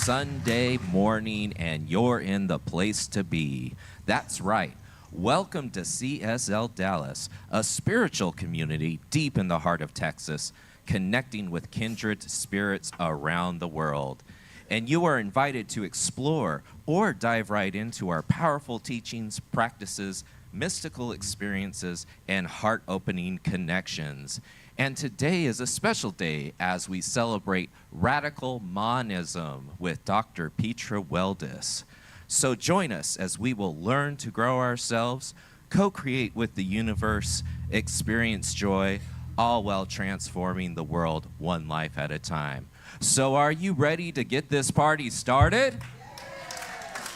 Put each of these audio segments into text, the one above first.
Sunday morning, and you're in the place to be. That's right. Welcome to CSLDallas, a spiritual community deep in the heart of Texas, connecting with kindred spirits around the world. And you are invited to explore or dive right into our powerful teachings, practices, mystical experiences, and heart-opening connections. And today is a special day as we celebrate radical monism with Dr. Petra Weldes. So join us as we will learn to grow ourselves, co-create with the universe, experience joy, all while transforming the world one life at a time. So are you ready to get this party started?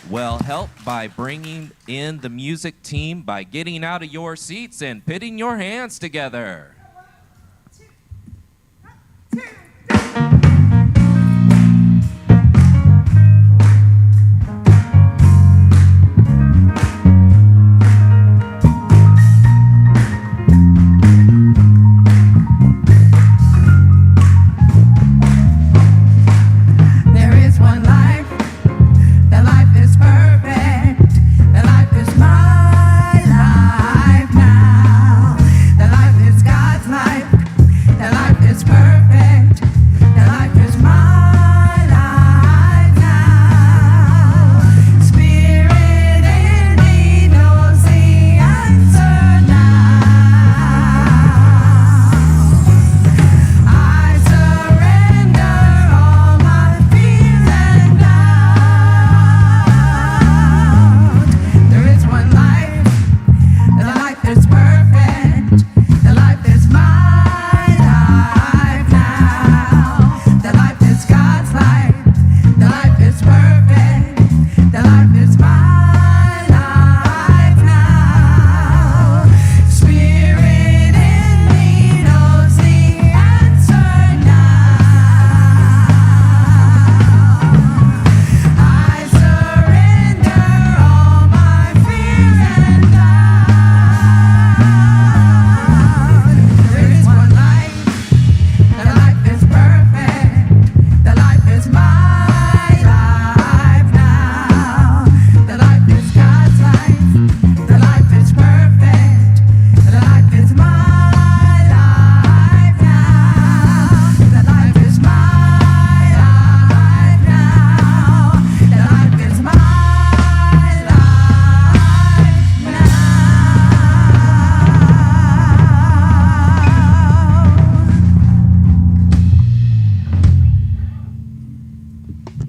Well, help by bringing in the music team by getting out of your seats and putting your hands together.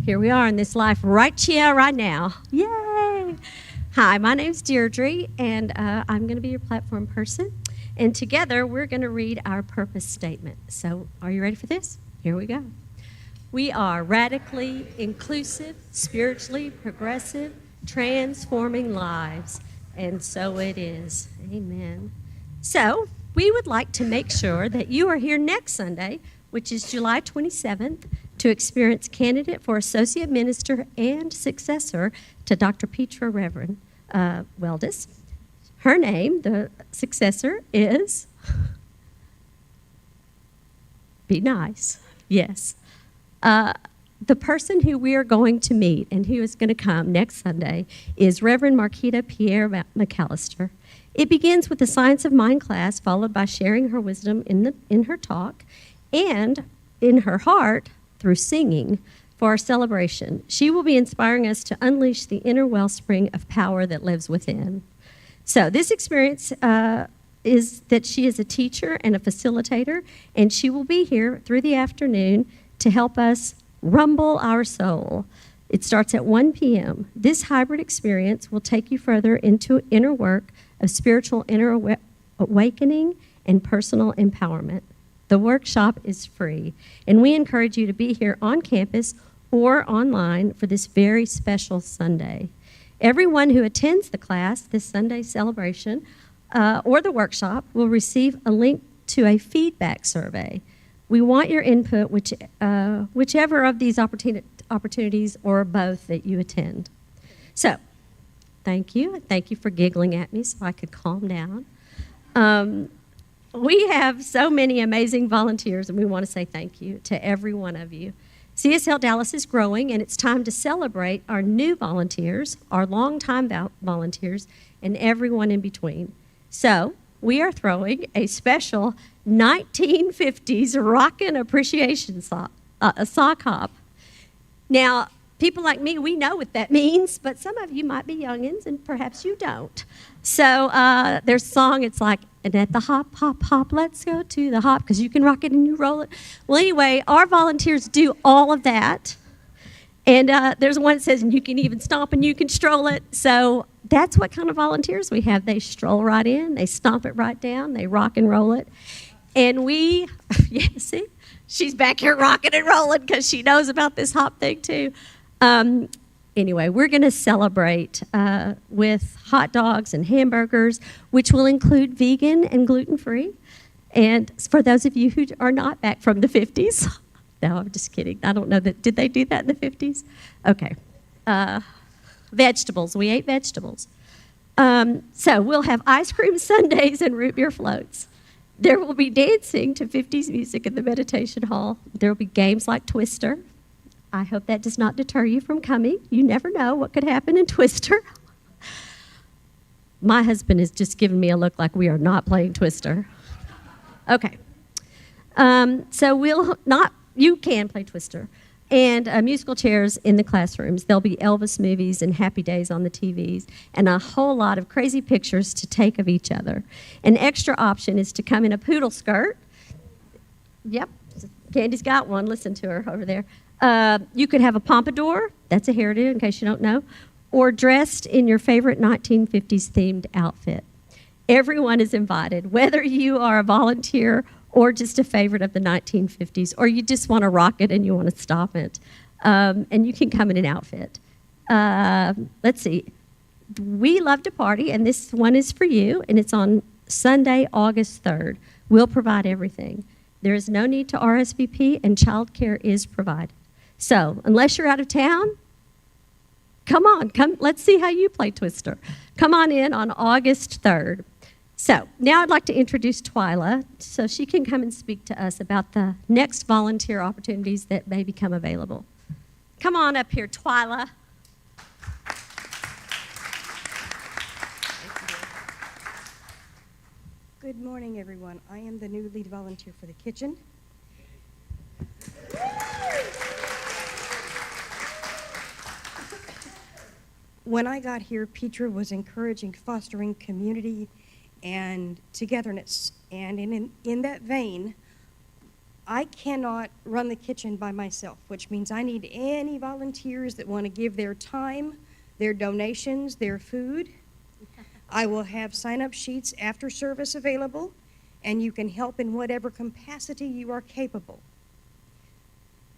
Here we are in this life right here, right now. Yay! Hi, my name's Deirdre, and I'm going to be your platform person. And together, we're going to read our purpose statement. So, are you ready for this? Here we go. We are radically inclusive, spiritually progressive, transforming lives. And so it is. Amen. So, we would like to make sure that you are here next Sunday, which is July 27th, to experience candidate for associate minister and successor to Dr. Petra Weldes. Her name, the successor, is, be nice, yes. The person who we are going to meet and who is going to come next Sunday is Reverend Marquita Pierre McAllister. It begins with the Science of Mind class, followed by sharing her wisdom in her talk, and in her heart, through singing, for our celebration. She will be inspiring us to unleash the inner wellspring of power that lives within. So this experience is that she is a teacher and a facilitator, and she will be here through the afternoon to help us rumble our soul. It starts at 1 p.m. This hybrid experience will take you further into inner work of spiritual inner awakening and personal empowerment. The workshop is free, and we encourage you to be here on campus or online for this very special Sunday. Everyone who attends the class, this Sunday celebration, or the workshop will receive a link to a feedback survey. We want your input, whichever of these opportunities or both that you attend. So, thank you. Thank you for giggling at me so I could calm down. We have so many amazing volunteers, and we want to say thank you to every one of you. CSL Dallas is growing, and it's time to celebrate our new volunteers, our longtime volunteers, and everyone in between. So we are throwing a special 1950s Rockin' Appreciation sock hop. Now, people like me, we know what that means, but some of you might be youngins, and perhaps you don't. So there's a song, it's like, and at the hop, hop, hop, let's go to the hop, because you can rock it and you roll it. Well, anyway, our volunteers do all of that. And there's one that says, and you can even stomp and you can stroll it. So that's what kind of volunteers we have. They stroll right in, they stomp it right down, they rock and roll it. And we, yeah, see, she's back here rocking and rolling because she knows about this hop thing too. Anyway, we're going to celebrate with hot dogs and hamburgers, which will include vegan and gluten-free. And for those of you who are not back from the 50s, no, I'm just kidding. I don't know that. Did they do that in the 50s? Okay. Vegetables. We ate vegetables. So we'll have ice cream sundaes and root beer floats. There will be dancing to 50s music in the meditation hall. There will be games like Twister. I hope that does not deter you from coming. You never know what could happen in Twister. My husband has just given me a look like we are not playing Twister. Okay. So you can play Twister. And musical chairs in the classrooms. There'll be Elvis movies and Happy Days on the TVs, and a whole lot of crazy pictures to take of each other. An extra option is to come in a poodle skirt. Yep, Candy's got one. Listen to her over there. You could have a pompadour, that's a hairdo in case you don't know, or dressed in your favorite 1950s themed outfit. Everyone is invited, whether you are a volunteer or just a favorite of the 1950s, or you just want to rock it and you want to stop it. And you can come in an outfit. Let's see. We love to party, and this one is for you, and it's on Sunday, August 3rd. We'll provide everything. There is no need to RSVP, and childcare is provided. So, unless you're out of town, come on, let's see how you play Twister. Come on in on August 3rd. So, now I'd like to introduce Twyla so she can come and speak to us about the next volunteer opportunities that may become available. Come on up here, Twyla. Good morning, everyone. I am the new lead volunteer for the kitchen. When I got here, Petra was encouraging fostering community and togetherness. And in that vein, I cannot run the kitchen by myself, which means I need any volunteers that want to give their time, their donations, their food. I will have sign-up sheets after service available, and you can help in whatever capacity you are capable.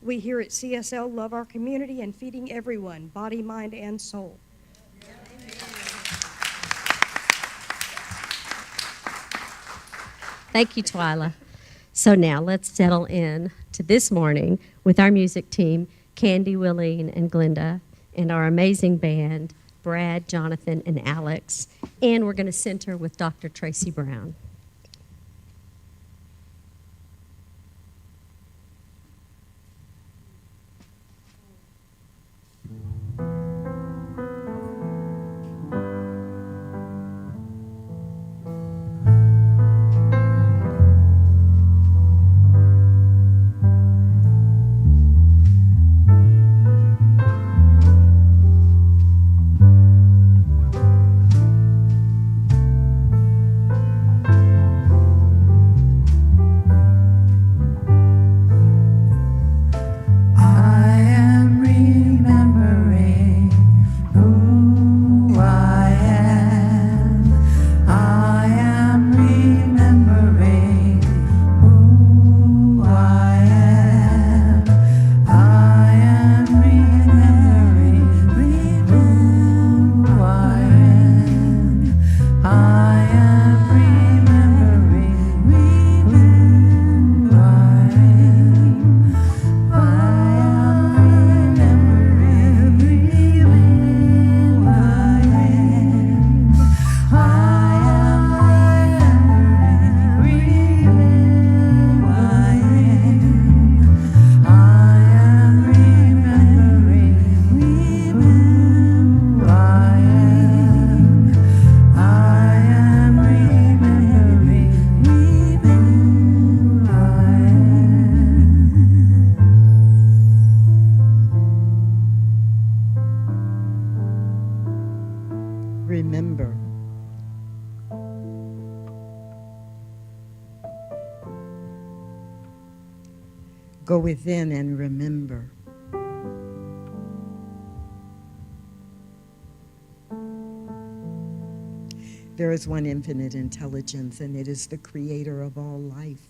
We here at CSL love our community and feeding everyone, body, mind, and soul. Thank you, Twyla. So now let's settle in to this morning with our music team, Candy, Willeen, and Glenda, and our amazing band, Brad, Jonathan, and Alex. And we're going to center with Dr. Tracy Brown. remember. Go within and remember. There is one infinite intelligence, and it is the creator of all life.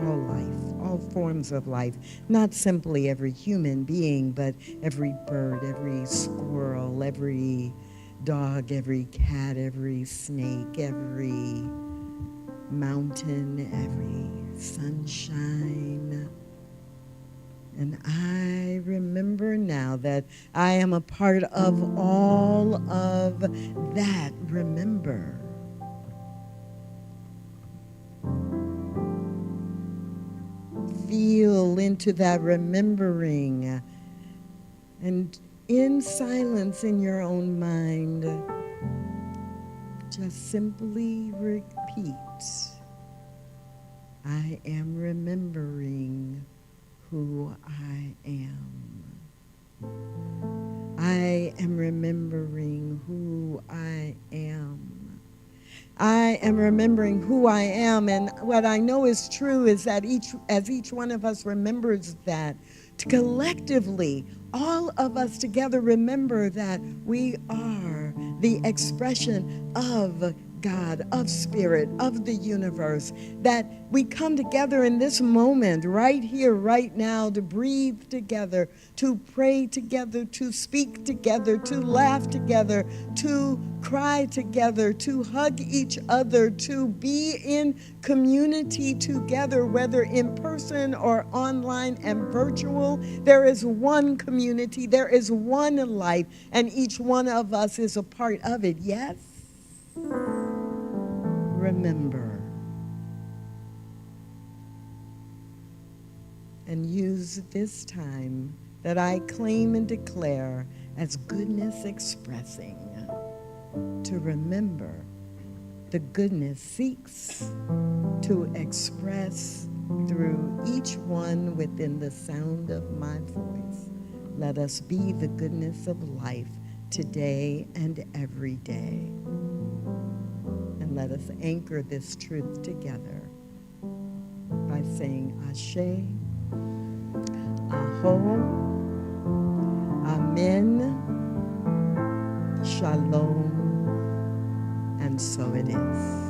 All life, all forms of life, not simply every human being, but every bird, every squirrel, every dog, every cat, every snake, every mountain, every sunshine. And I remember now that I am a part of all of that. Remember. Feel into that remembering, and in silence in your own mind, just simply repeat, I am remembering who I am. I am remembering who I am. I am remembering who I am, and what I know is true is that as each one of us remembers that, collectively, all of us together remember that we are the expression of God, of spirit, of the universe, that we come together in this moment, right here, right now, to breathe together, to pray together, to speak together, to laugh together, to cry together, to hug each other, to be in community together, whether in person or online and virtual. There is one community, there is one life, and each one of us is a part of it. Yes? Remember. And use this time that I claim and declare as goodness expressing to remember. The goodness seeks to express through each one within the sound of my voice. Let us be the goodness of life today and every day. And let us anchor this truth together by saying Ashe, Aho, Amen, Shalom, and so it is.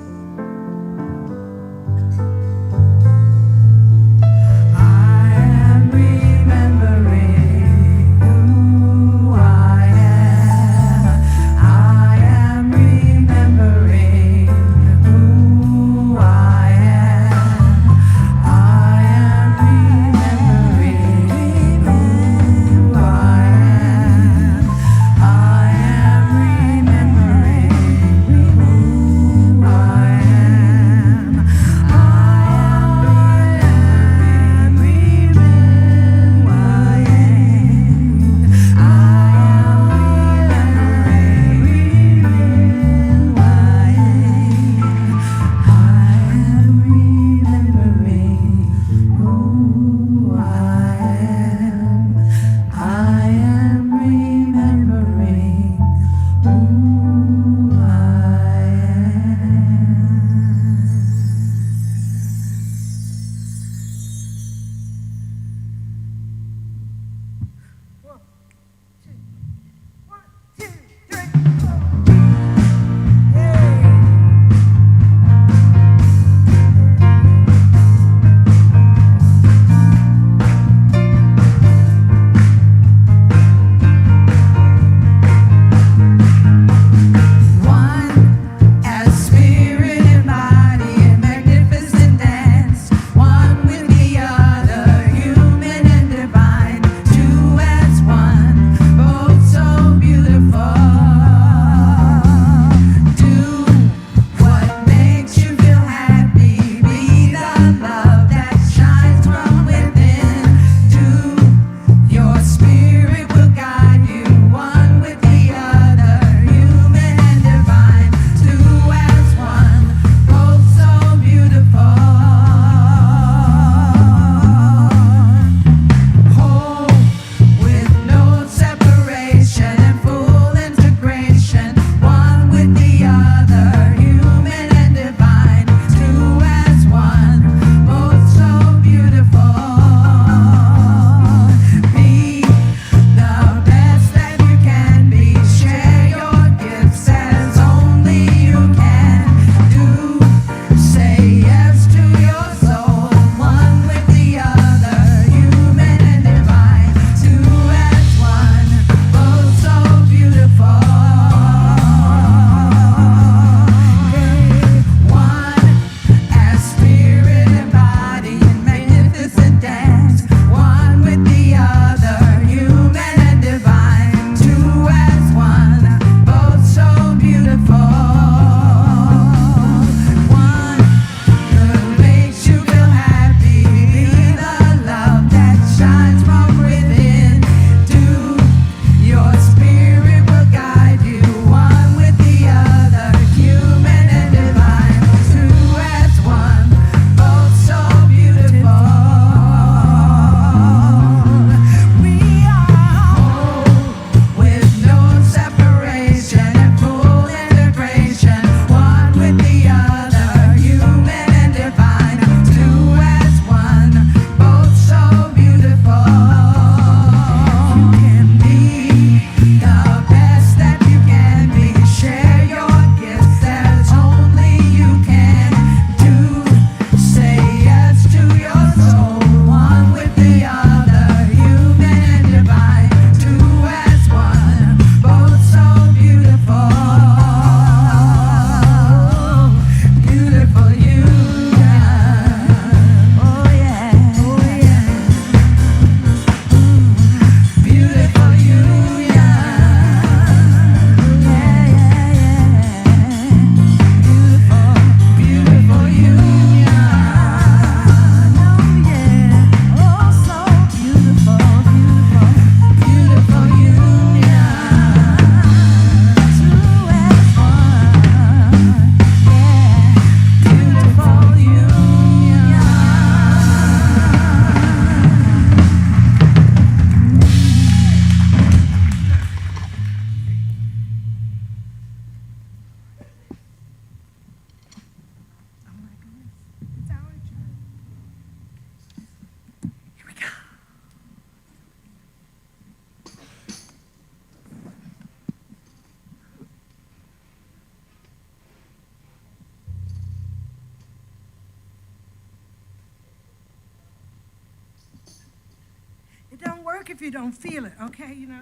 work if you don't feel it, okay? You know.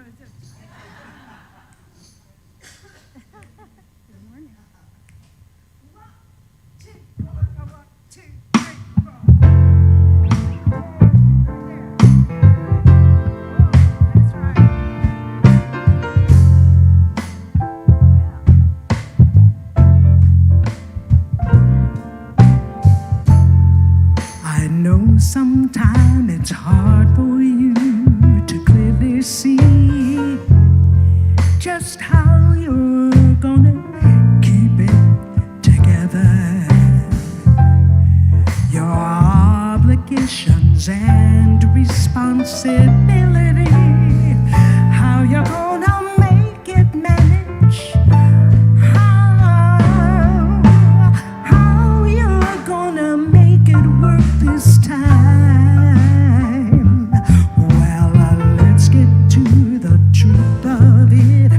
Good morning. 1, 2, 3, 4. That's right. I know sometimes it's hard for you to clearly see just how you're gonna keep it together. Your obligations and responsibility, how you're gonna make it manage, how you're gonna make it work this time. Well, let's get to the truth of it.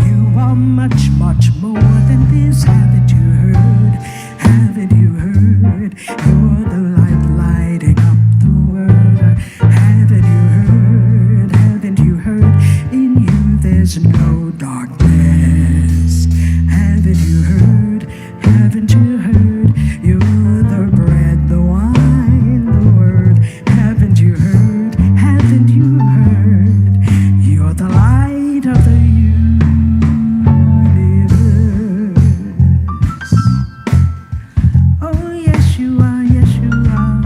You are much, much more than this. Haven't you heard? Haven't you heard? You're the light lighting up the world. Haven't you heard? Haven't you heard? In you there's no darkness. Haven't you heard? Haven't you heard? You're the bread, the wine, the word. Haven't you heard? Haven't you heard? You're the light of the universe. Oh, yes you are, yes you are.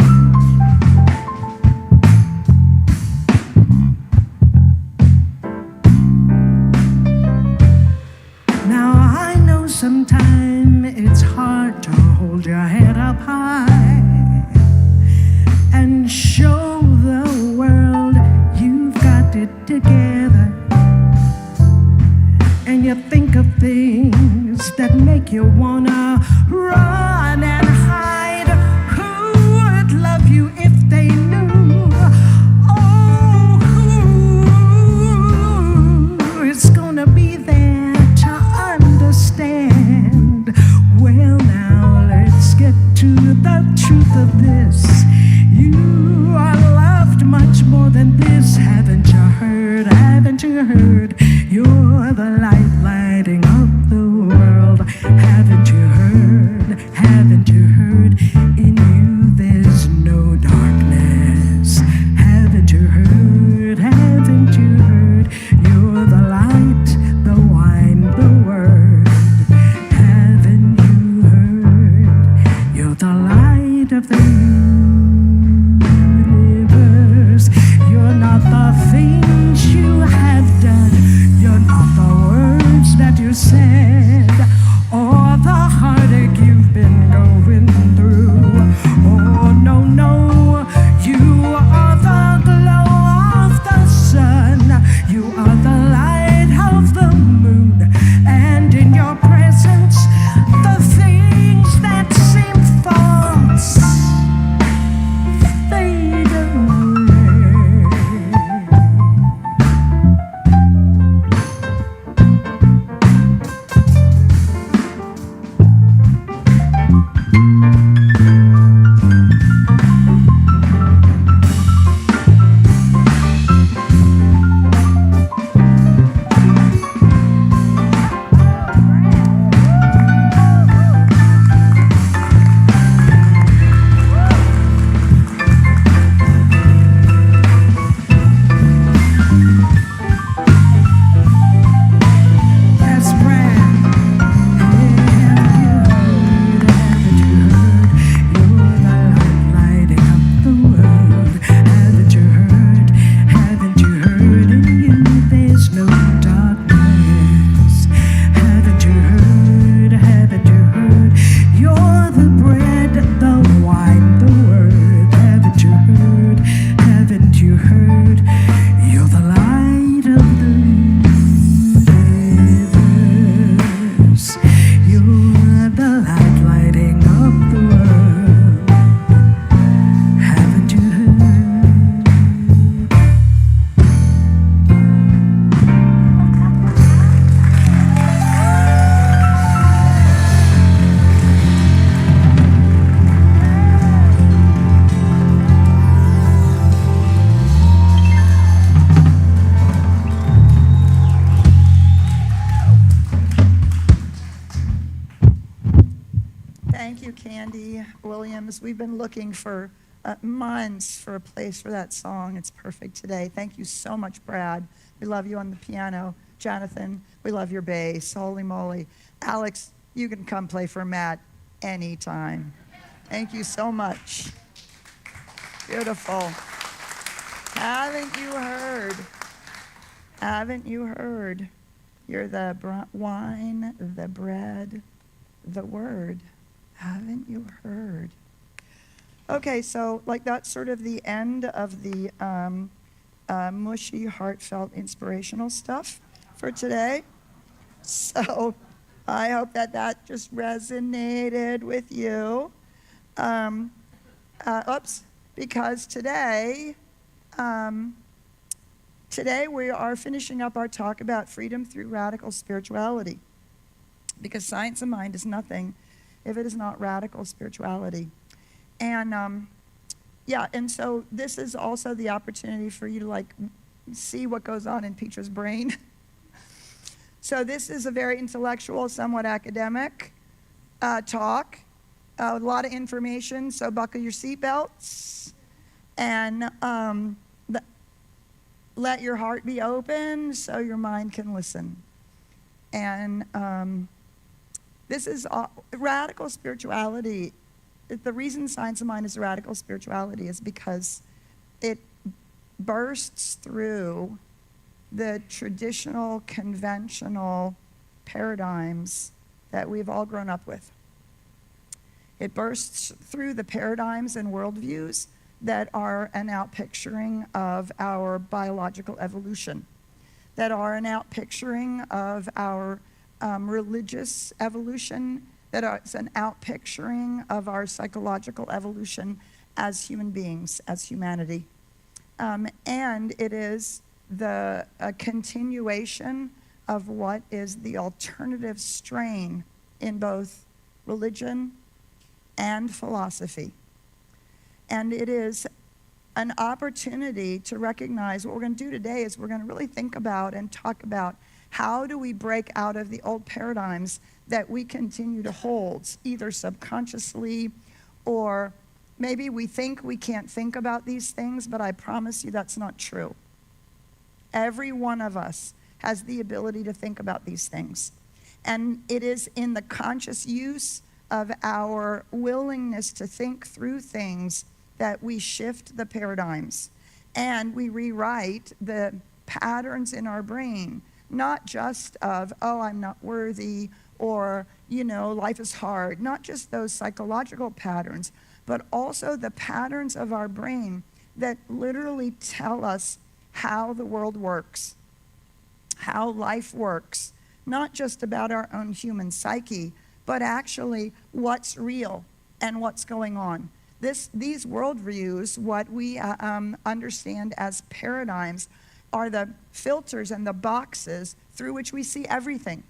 Now I know sometimes it's hard to hold your head up high and show the world you've got it together. And you think of things that make you wanna run and hide. Who would love you if they knew? Oh, who is gonna be there to understand? Well, now let's get to the truth of this. You are loved much more than this. Haven't you heard? Haven't you heard? You're the light lighting up the world. Haven't you heard? Andy Williams. We've been looking for months for a place for that song. It's perfect today. Thank you so much, Brad. We love you on the piano. Jonathan, we love your bass. Holy moly. Alex, you can come play for Matt anytime. Thank you so much. Beautiful. Haven't you heard? Haven't you heard? You're the wine, the bread, the word. Haven't you heard? Okay, so like that's sort of the end of the mushy, heartfelt, inspirational stuff for today. So I hope that just resonated with you. Because today we are finishing up our talk about freedom through radical spirituality. Because science of mind is nothing if it is not radical spirituality. And and so this is also the opportunity for you to see what goes on in Petra's brain. So this is a very intellectual, somewhat academic talk. A lot of information, so buckle your seatbelts and let your heart be open so your mind can listen. And this is radical spirituality. The reason science of mind is radical spirituality is because it bursts through the traditional, conventional paradigms that we've all grown up with. It bursts through the paradigms and worldviews that are an outpicturing of our biological evolution, that are an outpicturing of our religious evolution, that are an outpicturing of our psychological evolution as human beings, as humanity. And it is a continuation of what is the alternative strain in both religion and philosophy. And it is an opportunity to recognize what we're going to do today is we're going to really think about and talk about how do we break out of the old paradigms that we continue to hold, either subconsciously or maybe we think we can't think about these things, but I promise you that's not true. Every one of us has the ability to think about these things. And it is in the conscious use of our willingness to think through things that we shift the paradigms and we rewrite the patterns in our brain, not just of, oh, I'm not worthy, or, life is hard, not just those psychological patterns, but also the patterns of our brain that literally tell us how the world works, how life works, not just about our own human psyche, but actually what's real and what's going on. These worldviews, what we understand as paradigms, are the filters and the boxes through which we see everything.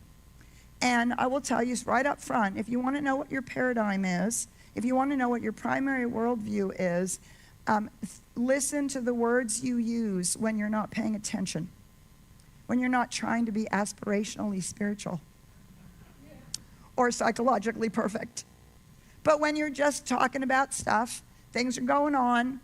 And I will tell you right up front, if you want to know what your paradigm is, if you want to know what your primary worldview is, listen to the words you use when you're not paying attention, when you're not trying to be aspirationally spiritual or psychologically perfect. But when you're just talking about stuff, things are going on,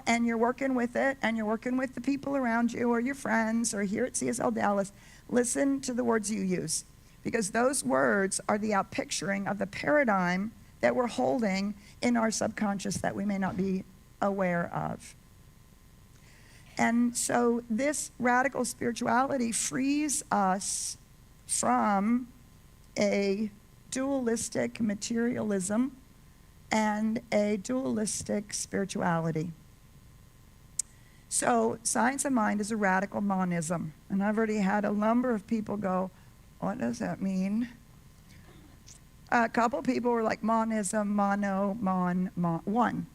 and you're working with it, and you're working with the people around you or your friends or here at CSLDallas, listen to the words you use. Because those words are the outpicturing of the paradigm that we're holding in our subconscious that we may not be aware of. And so this radical spirituality frees us from a dualistic materialism and a dualistic spirituality. So science of mind is a radical monism. And I've already had a number of people go, what does that mean? A couple people were like, monism, mono, one.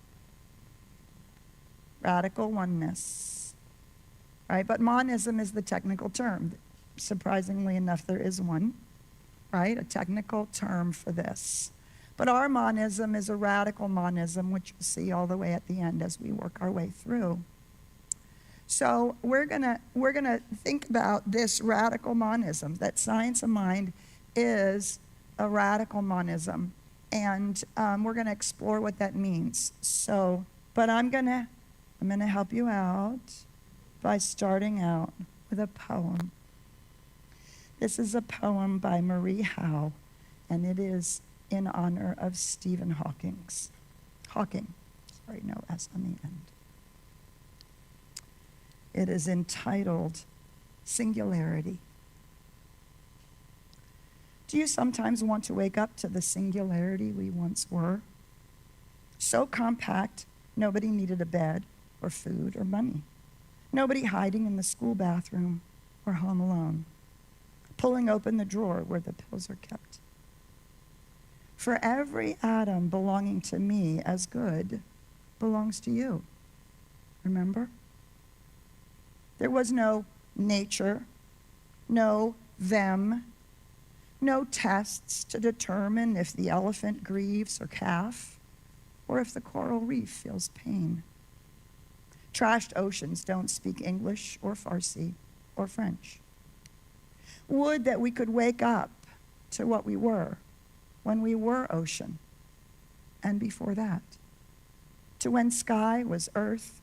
Radical oneness. Right? But monism is the technical term. Surprisingly enough, there is one. Right? A technical term for this. But our monism is a radical monism, which you'll see all the way at the end as we work our way through. So we're gonna think about this radical monism, that science of mind is a radical monism. And we're going to explore what that means. So, but I'm going to help you out by starting out with a poem. This is a poem by Marie Howe, and it is in honor of Stephen Hawking. Sorry, no S on the end. It is entitled Singularity. Do you sometimes want to wake up to the singularity we once were? So compact, nobody needed a bed or food or money. Nobody hiding in the school bathroom or home alone, pulling open the drawer where the pills are kept. For every atom belonging to me as good belongs to you. Remember? There was no nature, no them, no tests to determine if the elephant grieves or calf, or if the coral reef feels pain. Trashed oceans don't speak English or Farsi or French. Would that we could wake up to what we were when we were ocean, and before that, to when sky was earth,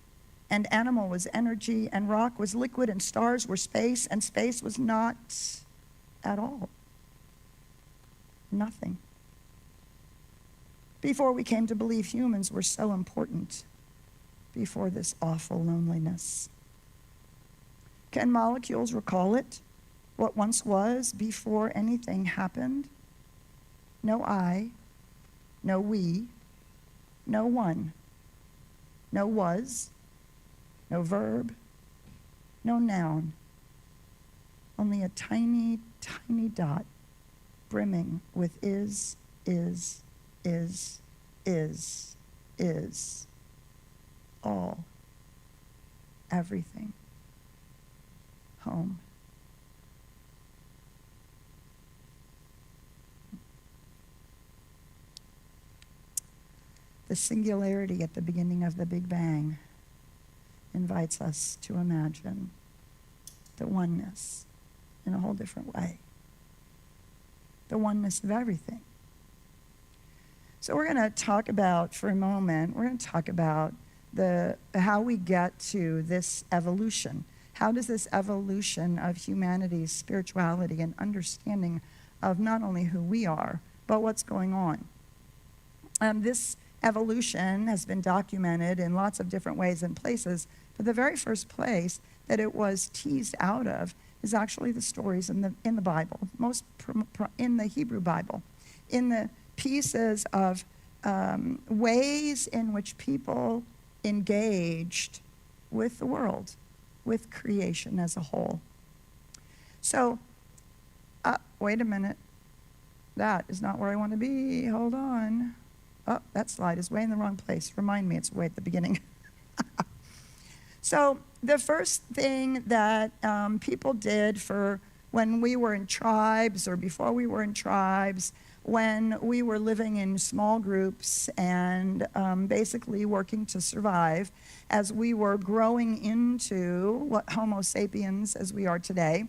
and animal was energy, and rock was liquid, and stars were space, and space was not at all. Nothing. Before we came to believe humans were so important, before this awful loneliness. Can molecules recall it, what once was, before anything happened? No I, no we, no one, no was, no verb, no noun, only a tiny, tiny dot brimming with is, all, everything, home. The singularity at the beginning of the Big Bang invites us to imagine the oneness in a whole different way. The oneness of everything. So we're going to talk about, for a moment, we're going to talk about how we get to this evolution. How does this evolution of humanity's spirituality and understanding of not only who we are, but what's going on? This evolution has been documented in lots of different ways and places, but the very first place that it was teased out of is actually the stories in the Bible, in the Hebrew Bible, in the pieces of ways in which people engaged with the world, with creation as a whole. So, wait a minute. That is not where I want to be. Hold on. Oh, that slide is way in the wrong place. Remind me, it's way at the beginning. So the first thing that people did for when we were in tribes or before we were in tribes, when we were living in small groups and basically working to survive as we were growing into what Homo sapiens as we are today,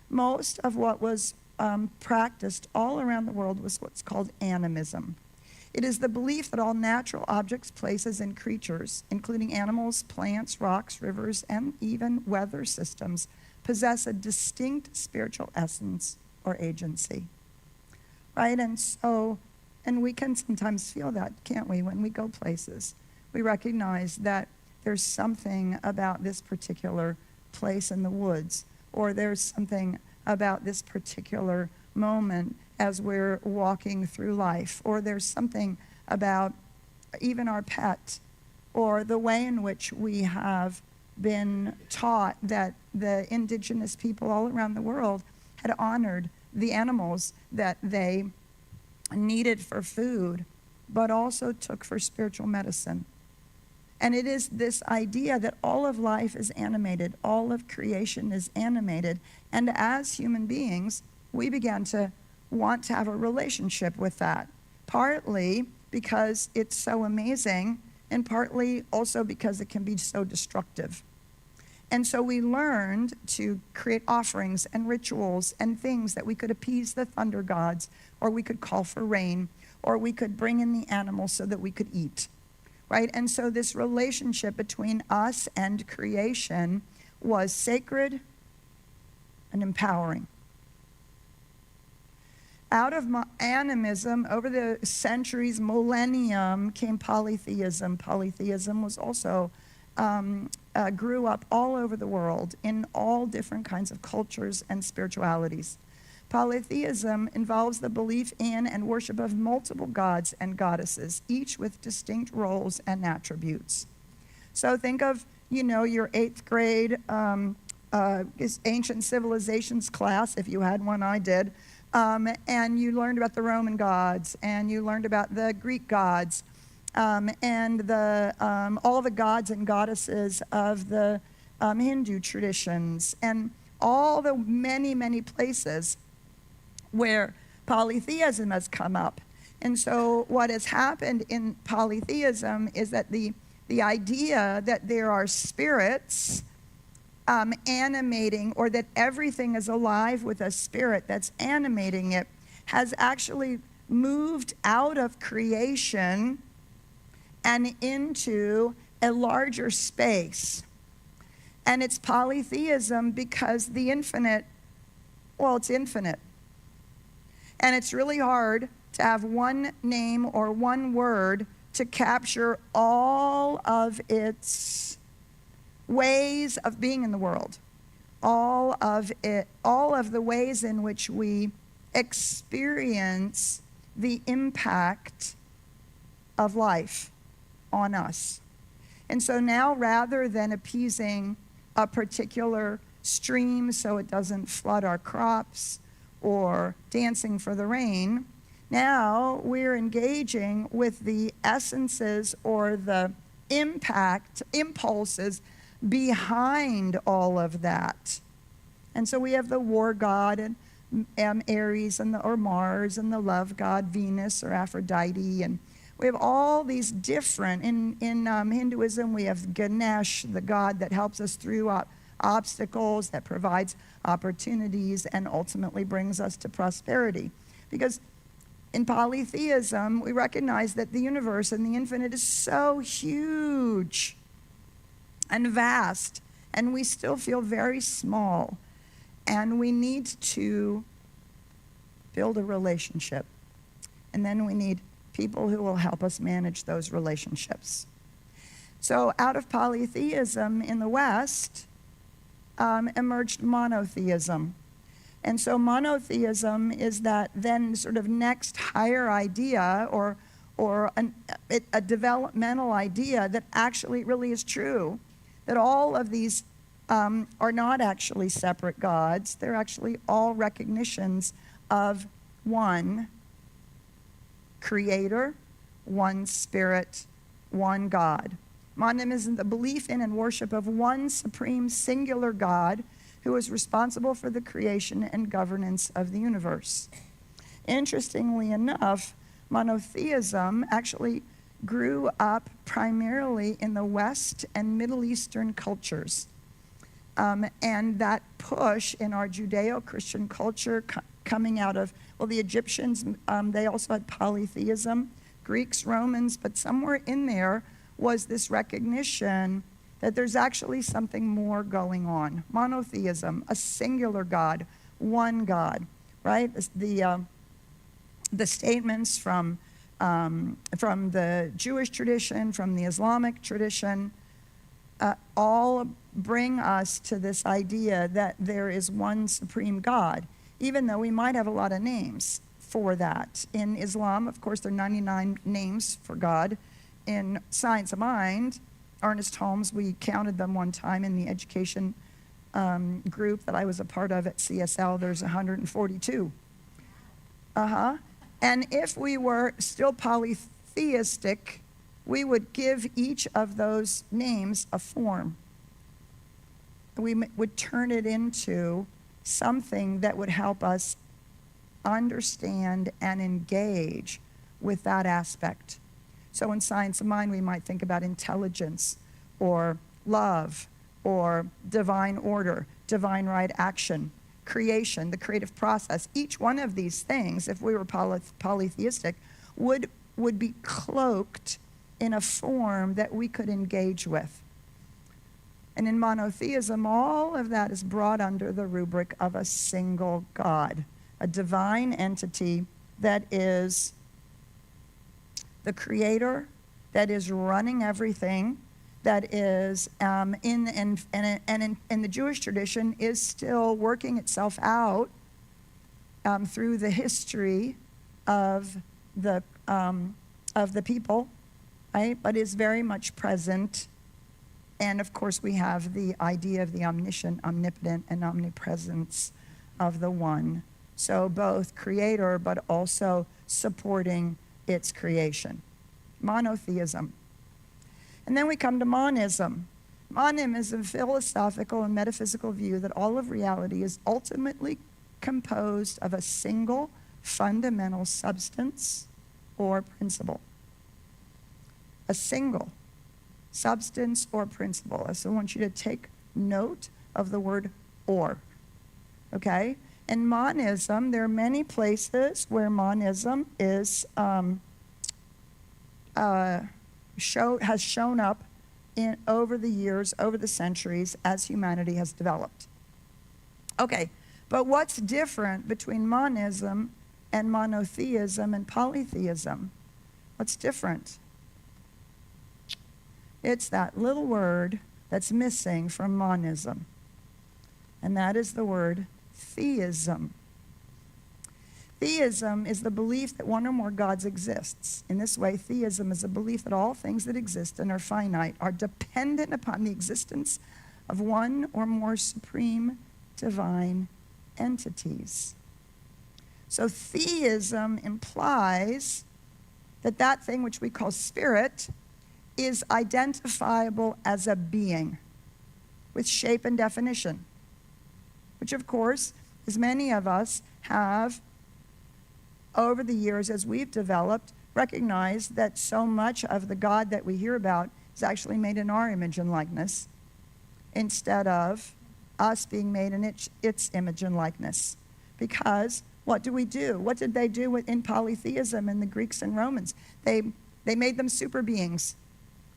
most of what was practiced all around the world was what's called animism. It is the belief that all natural objects, places, and creatures, including animals, plants, rocks, rivers, and even weather systems, possess a distinct spiritual essence or agency. Right? And we can sometimes feel that, can't we, when we go places? We recognize that there's something about this particular place in the woods, or there's something about this particular moment as we're walking through life, or there's something about even our pet, or the way in which we have been taught that the indigenous people all around the world had honored the animals that they needed for food, but also took for spiritual medicine. And it is this idea that all of life is animated, all of creation is animated, and as human beings, we began to want to have a relationship with that, partly because it's so amazing, and partly also because it can be so destructive. And so we learned to create offerings and rituals and things that we could appease the thunder gods, or we could call for rain, or we could bring in the animals so that we could eat, right? And so this relationship between us and creation was sacred and empowering. Out of animism, over the centuries, millennium, came polytheism. Polytheism was also grew up all over the world in all different kinds of cultures and spiritualities. Polytheism involves the belief in and worship of multiple gods and goddesses, each with distinct roles and attributes. So think of, your 8th grade ancient civilizations class, if you had one, I did, and you learned about the Roman gods, and you learned about the Greek gods, and all the gods and goddesses of the Hindu traditions, and all the many, many places where polytheism has come up. And so what has happened in polytheism is that the idea that there are spirits animating, or that everything is alive with a spirit that's animating it, has actually moved out of creation and into a larger space. And it's polytheism because the infinite, it's infinite. And it's really hard to have one name or one word to capture all of its ways of being in the world, all of the ways in which we experience the impact of life on us. And so now, rather than appeasing a particular stream so it doesn't flood our crops, or dancing for the rain, now we're engaging with the essences or the impulses behind all of that. And so we have the war god and Ares or Mars, and the love god Venus or Aphrodite, and we have all these different, in Hinduism we have Ganesh, the god that helps us through obstacles, that provides opportunities and ultimately brings us to prosperity. Because in polytheism, we recognize that the universe and the infinite is so huge and vast, and we still feel very small. And we need to build a relationship. And then we need people who will help us manage those relationships. So out of polytheism in the West, emerged monotheism. And so monotheism is that then sort of next higher idea or a developmental idea that actually really is true, that all of these are not actually separate gods. They're actually all recognitions of one creator, one spirit, one God. Monism is the belief in and worship of one supreme singular God who is responsible for the creation and governance of the universe. Interestingly enough, monotheism actually grew up primarily in the West and Middle Eastern cultures. And that push in our Judeo-Christian culture coming out of, the Egyptians, they also had polytheism, Greeks, Romans, but somewhere in there was this recognition that there's actually something more going on. Monotheism, a singular God, one God, right? The statements from the Jewish tradition, from the Islamic tradition, all bring us to this idea that there is one supreme God, even though we might have a lot of names for that. In Islam, of course, there are 99 names for God. In Science of Mind, Ernest Holmes, we counted them one time in the education group that I was a part of at CSL. There's 142. And if we were still polytheistic, we would give each of those names a form. We would turn it into something that would help us understand and engage with that aspect. So in Science of Mind, we might think about intelligence or love or divine order, divine right action, creation, the creative process. Each one of these things, if we were polytheistic, would be cloaked in a form that we could engage with. And in monotheism, all of that is brought under the rubric of a single God, a divine entity that is the creator, that is running everything, that is in the Jewish tradition is still working itself out through the history of the people, right? But is very much present. And of course, we have the idea of the omniscient, omnipotent, and omnipresence of the one. So both creator, but also supporting its creation. Monotheism. And then we come to monism. Monism is a philosophical and metaphysical view that all of reality is ultimately composed of a single fundamental substance or principle. A single substance or principle. So I want you to take note of the word or, okay? In monism, there are many places where monism is has shown up over the years, over the centuries, as humanity has developed. Okay, but what's different between monism and monotheism and polytheism? What's different? It's that little word that's missing from monism, and that is the word theism. Theism is the belief that one or more gods exists. In this way, theism is a belief that all things that exist and are finite are dependent upon the existence of one or more supreme divine entities. So theism implies that that thing which we call spirit is identifiable as a being with shape and definition, which of course, as many of us have over the years as we've developed, recognized that so much of the God that we hear about is actually made in our image and likeness instead of us being made in its image and likeness. Because what do we do? What did they do in polytheism in the Greeks and Romans? They made them super beings,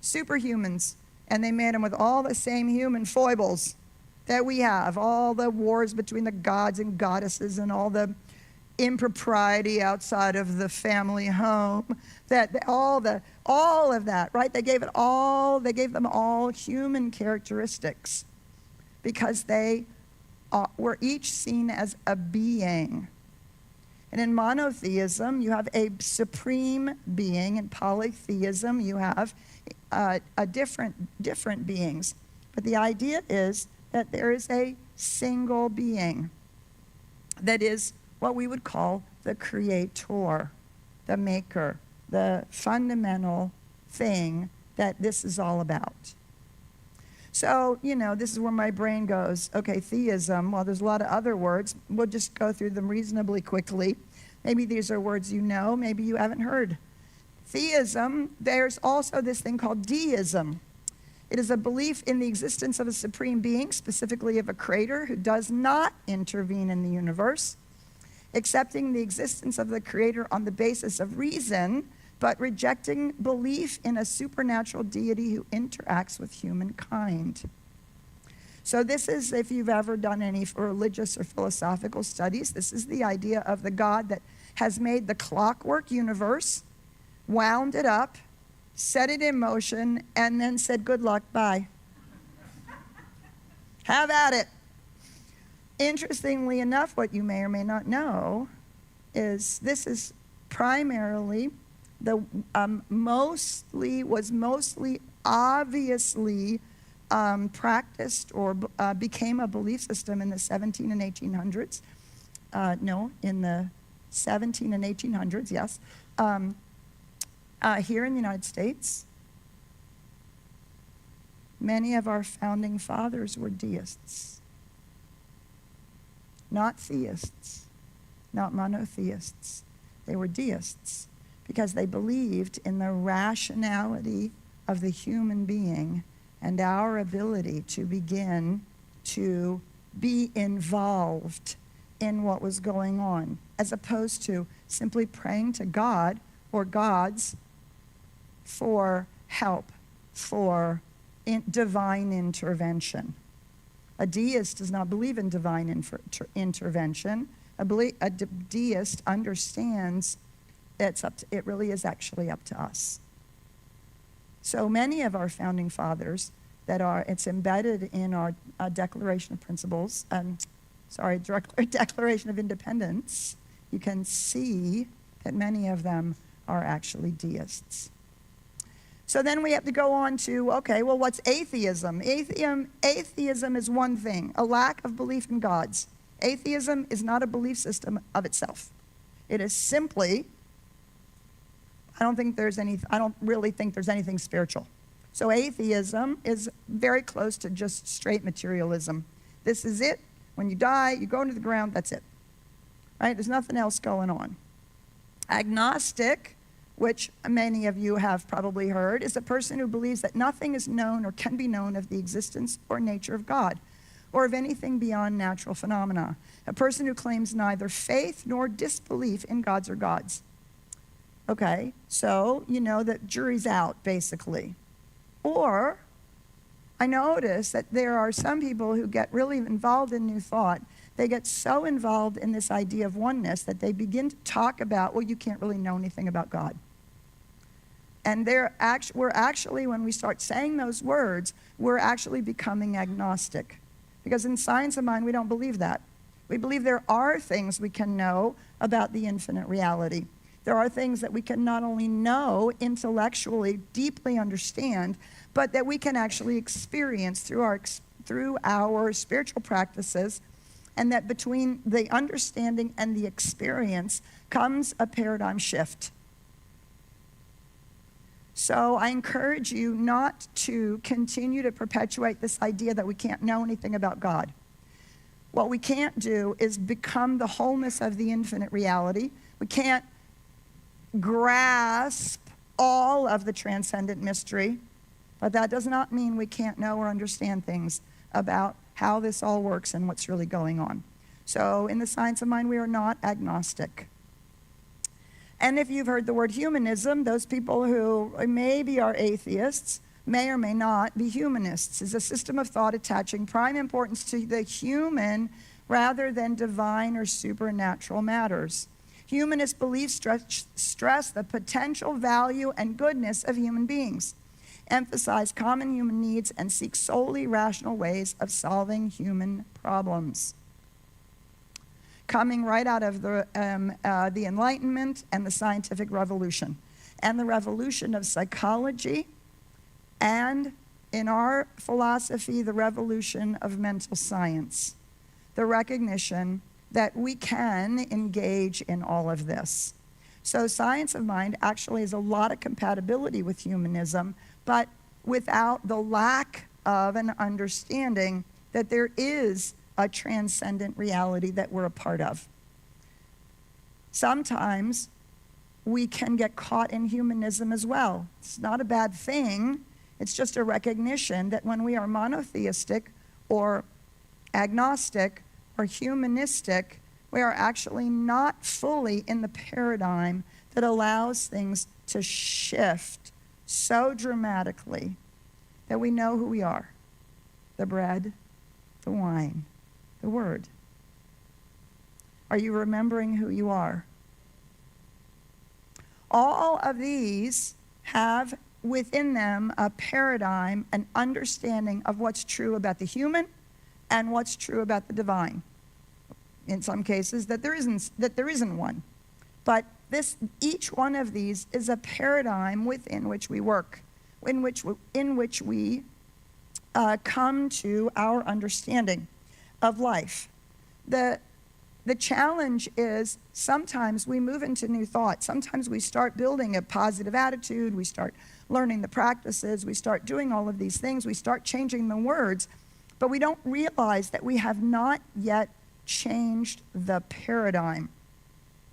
superhumans, and they made them with all the same human foibles that we have, all the wars between the gods and goddesses and all the impropriety outside of the family home, all of that, right? They gave them all human characteristics because they were each seen as a being. And in monotheism, you have a supreme being. In polytheism, you have different beings. But the idea is that there is a single being that is what we would call the creator, the maker, the fundamental thing that this is all about. So, this is where my brain goes, okay, theism, well, there's a lot of other words. We'll just go through them reasonably quickly. Maybe these are words you know, maybe you haven't heard. Theism, there's also this thing called deism. It is a belief in the existence of a supreme being, specifically of a creator who does not intervene in the universe, accepting the existence of the creator on the basis of reason, but rejecting belief in a supernatural deity who interacts with humankind. So this is, if you've ever done any religious or philosophical studies, this is the idea of the God that has made the clockwork universe, wound it up, set it in motion, and then said, good luck, bye. Have at it. Interestingly enough, what you may or may not know is this is primarily mostly obviously practiced or became a belief system in the 17 and 1800s. In the 17 and 1800s, yes. Here in the United States, many of our founding fathers were deists. Not theists, not monotheists. They were deists because they believed in the rationality of the human being and our ability to begin to be involved in what was going on, as opposed to simply praying to God or gods for help, for divine intervention. A deist does not believe in divine intervention. A deist understands it really is actually up to us. So many of our founding fathers it's embedded in our Declaration of Principles, Declaration of Independence. You can see that many of them are actually deists. So then we have to go on to, okay, well, what's atheism? Atheism is one thing, a lack of belief in gods. Atheism is not a belief system of itself. It is simply, I don't really think there's anything spiritual. So atheism is very close to just straight materialism. This is it. When you die, you go into the ground, that's it. Right? There's nothing else going on. Agnostic, which many of you have probably heard, is a person who believes that nothing is known or can be known of the existence or nature of God, or of anything beyond natural phenomena. A person who claims neither faith nor disbelief in gods or gods. Okay, so you know that jury's out, basically. Or, I notice that there are some people who get really involved in New Thought. They get so involved in this idea of oneness that they begin to talk about, well, you can't really know anything about God. And we're actually, when we start saying those words, we're actually becoming agnostic. Because in Science of Mind, we don't believe that. We believe there are things we can know about the infinite reality. There are things that we can not only know intellectually, deeply understand, but that we can actually experience through our spiritual practices, and that between the understanding and the experience comes a paradigm shift. So I encourage you not to continue to perpetuate this idea that we can't know anything about God. What we can't do is become the wholeness of the infinite reality. We can't grasp all of the transcendent mystery, but that does not mean we can't know or understand things about how this all works and what's really going on. So in the Science of Mind, we are not agnostic. And if you've heard the word humanism, those people who maybe are atheists may or may not be humanists. It's a system of thought attaching prime importance to the human rather than divine or supernatural matters. Humanist beliefs stress the potential value and goodness of human beings, emphasize common human needs, and seek solely rational ways of solving human problems. Coming right out of the Enlightenment and the scientific revolution, and the revolution of psychology, and in our philosophy, the revolution of mental science, the recognition that we can engage in all of this. So Science of Mind actually has a lot of compatibility with humanism, but without the lack of an understanding that there is a transcendent reality that we're a part of. Sometimes we can get caught in humanism as well. It's not a bad thing. It's just a recognition that when we are monotheistic or agnostic or humanistic, we are actually not fully in the paradigm that allows things to shift so dramatically that we know who we are. The bread, the wine, the word. Are you remembering who you are? All of these have within them a paradigm, an understanding of what's true about the human and what's true about the divine. In some cases, that there isn't one. But each one of these is a paradigm within which we work, in which we come to our understanding of life. The challenge is sometimes we move into New Thought. Sometimes we start building a positive attitude. We start learning the practices. We start doing all of these things. We start changing the words. But we don't realize that we have not yet changed the paradigm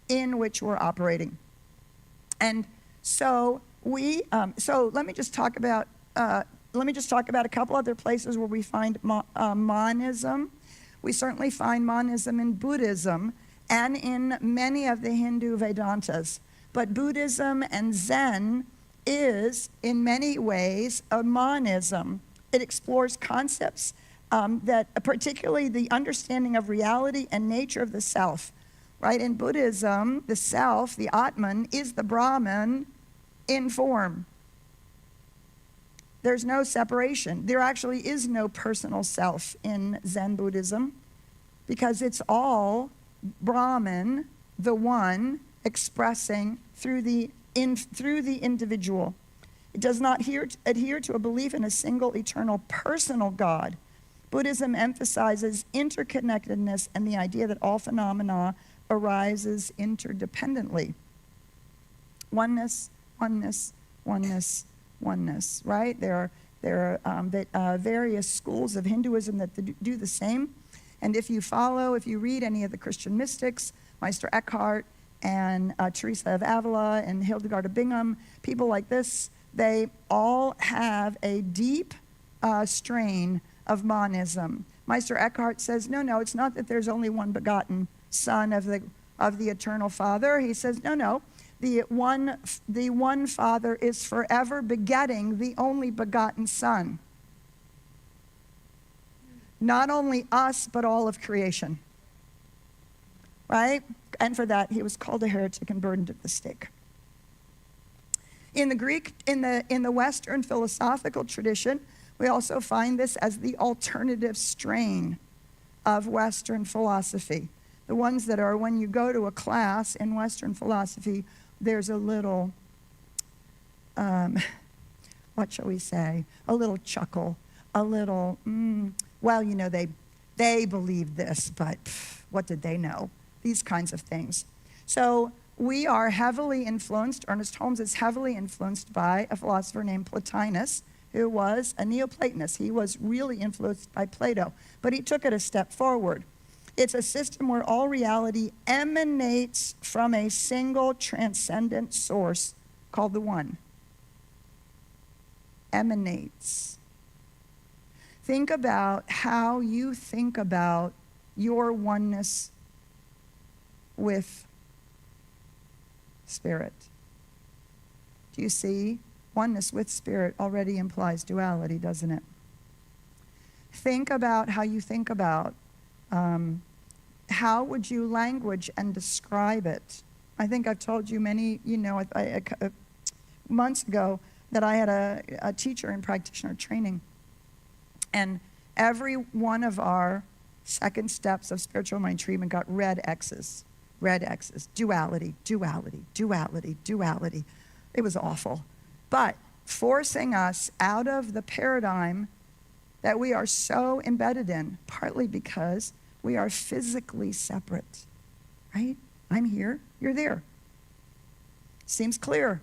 in which we're operating. And so let me just talk about a couple other places where we find monism. We certainly find monism in Buddhism and in many of the Hindu Vedantas. But Buddhism and Zen is, in many ways, a monism. It explores concepts that, particularly the understanding of reality and nature of the self. Right? In Buddhism, the self, the Atman, is the Brahman in form. There's no separation. There actually is no personal self in Zen Buddhism because it's all Brahman, the one, expressing through the individual. It does not adhere to a belief in a single eternal personal God. Buddhism emphasizes interconnectedness and the idea that all phenomena arises interdependently. Oneness, oneness, oneness, oneness, right? There are various schools of Hinduism that do the same. And if you read any of the Christian mystics, Meister Eckhart and Teresa of Avila and Hildegard of Bingen, people like this, they all have a deep strain of monism. Meister Eckhart says, no, it's not that there's only one begotten Son of the eternal Father. He says, no, the one Father is forever begetting the only begotten Son. Not only us, but all of creation. Right? And for that, he was called a heretic and burned at the stake. In the Greek, in the Western philosophical tradition, we also find this as the alternative strain of Western philosophy. The ones that are, when you go to a class in Western philosophy, there's a little, what shall we say, a little chuckle, a little, well, they believe this, but what did they know? These kinds of things. So we are heavily influenced, Ernest Holmes is heavily influenced by a philosopher named Plotinus, who was a Neoplatonist. He was really influenced by Plato, but he took it a step forward. It's a system where all reality emanates from a single transcendent source called the One. Emanates. Think about how you think about your oneness with Spirit. Do you see? Oneness with Spirit already implies duality, doesn't it? Think about how you think about how would you language and describe it? I think I've told you months ago that I had a teacher in practitioner training. And every one of our second steps of spiritual mind treatment got red X's. Red X's. Duality, duality, duality, duality. It was awful. But forcing us out of the paradigm that we are so embedded in, partly because we are physically separate, right? I'm here, you're there. Seems clear.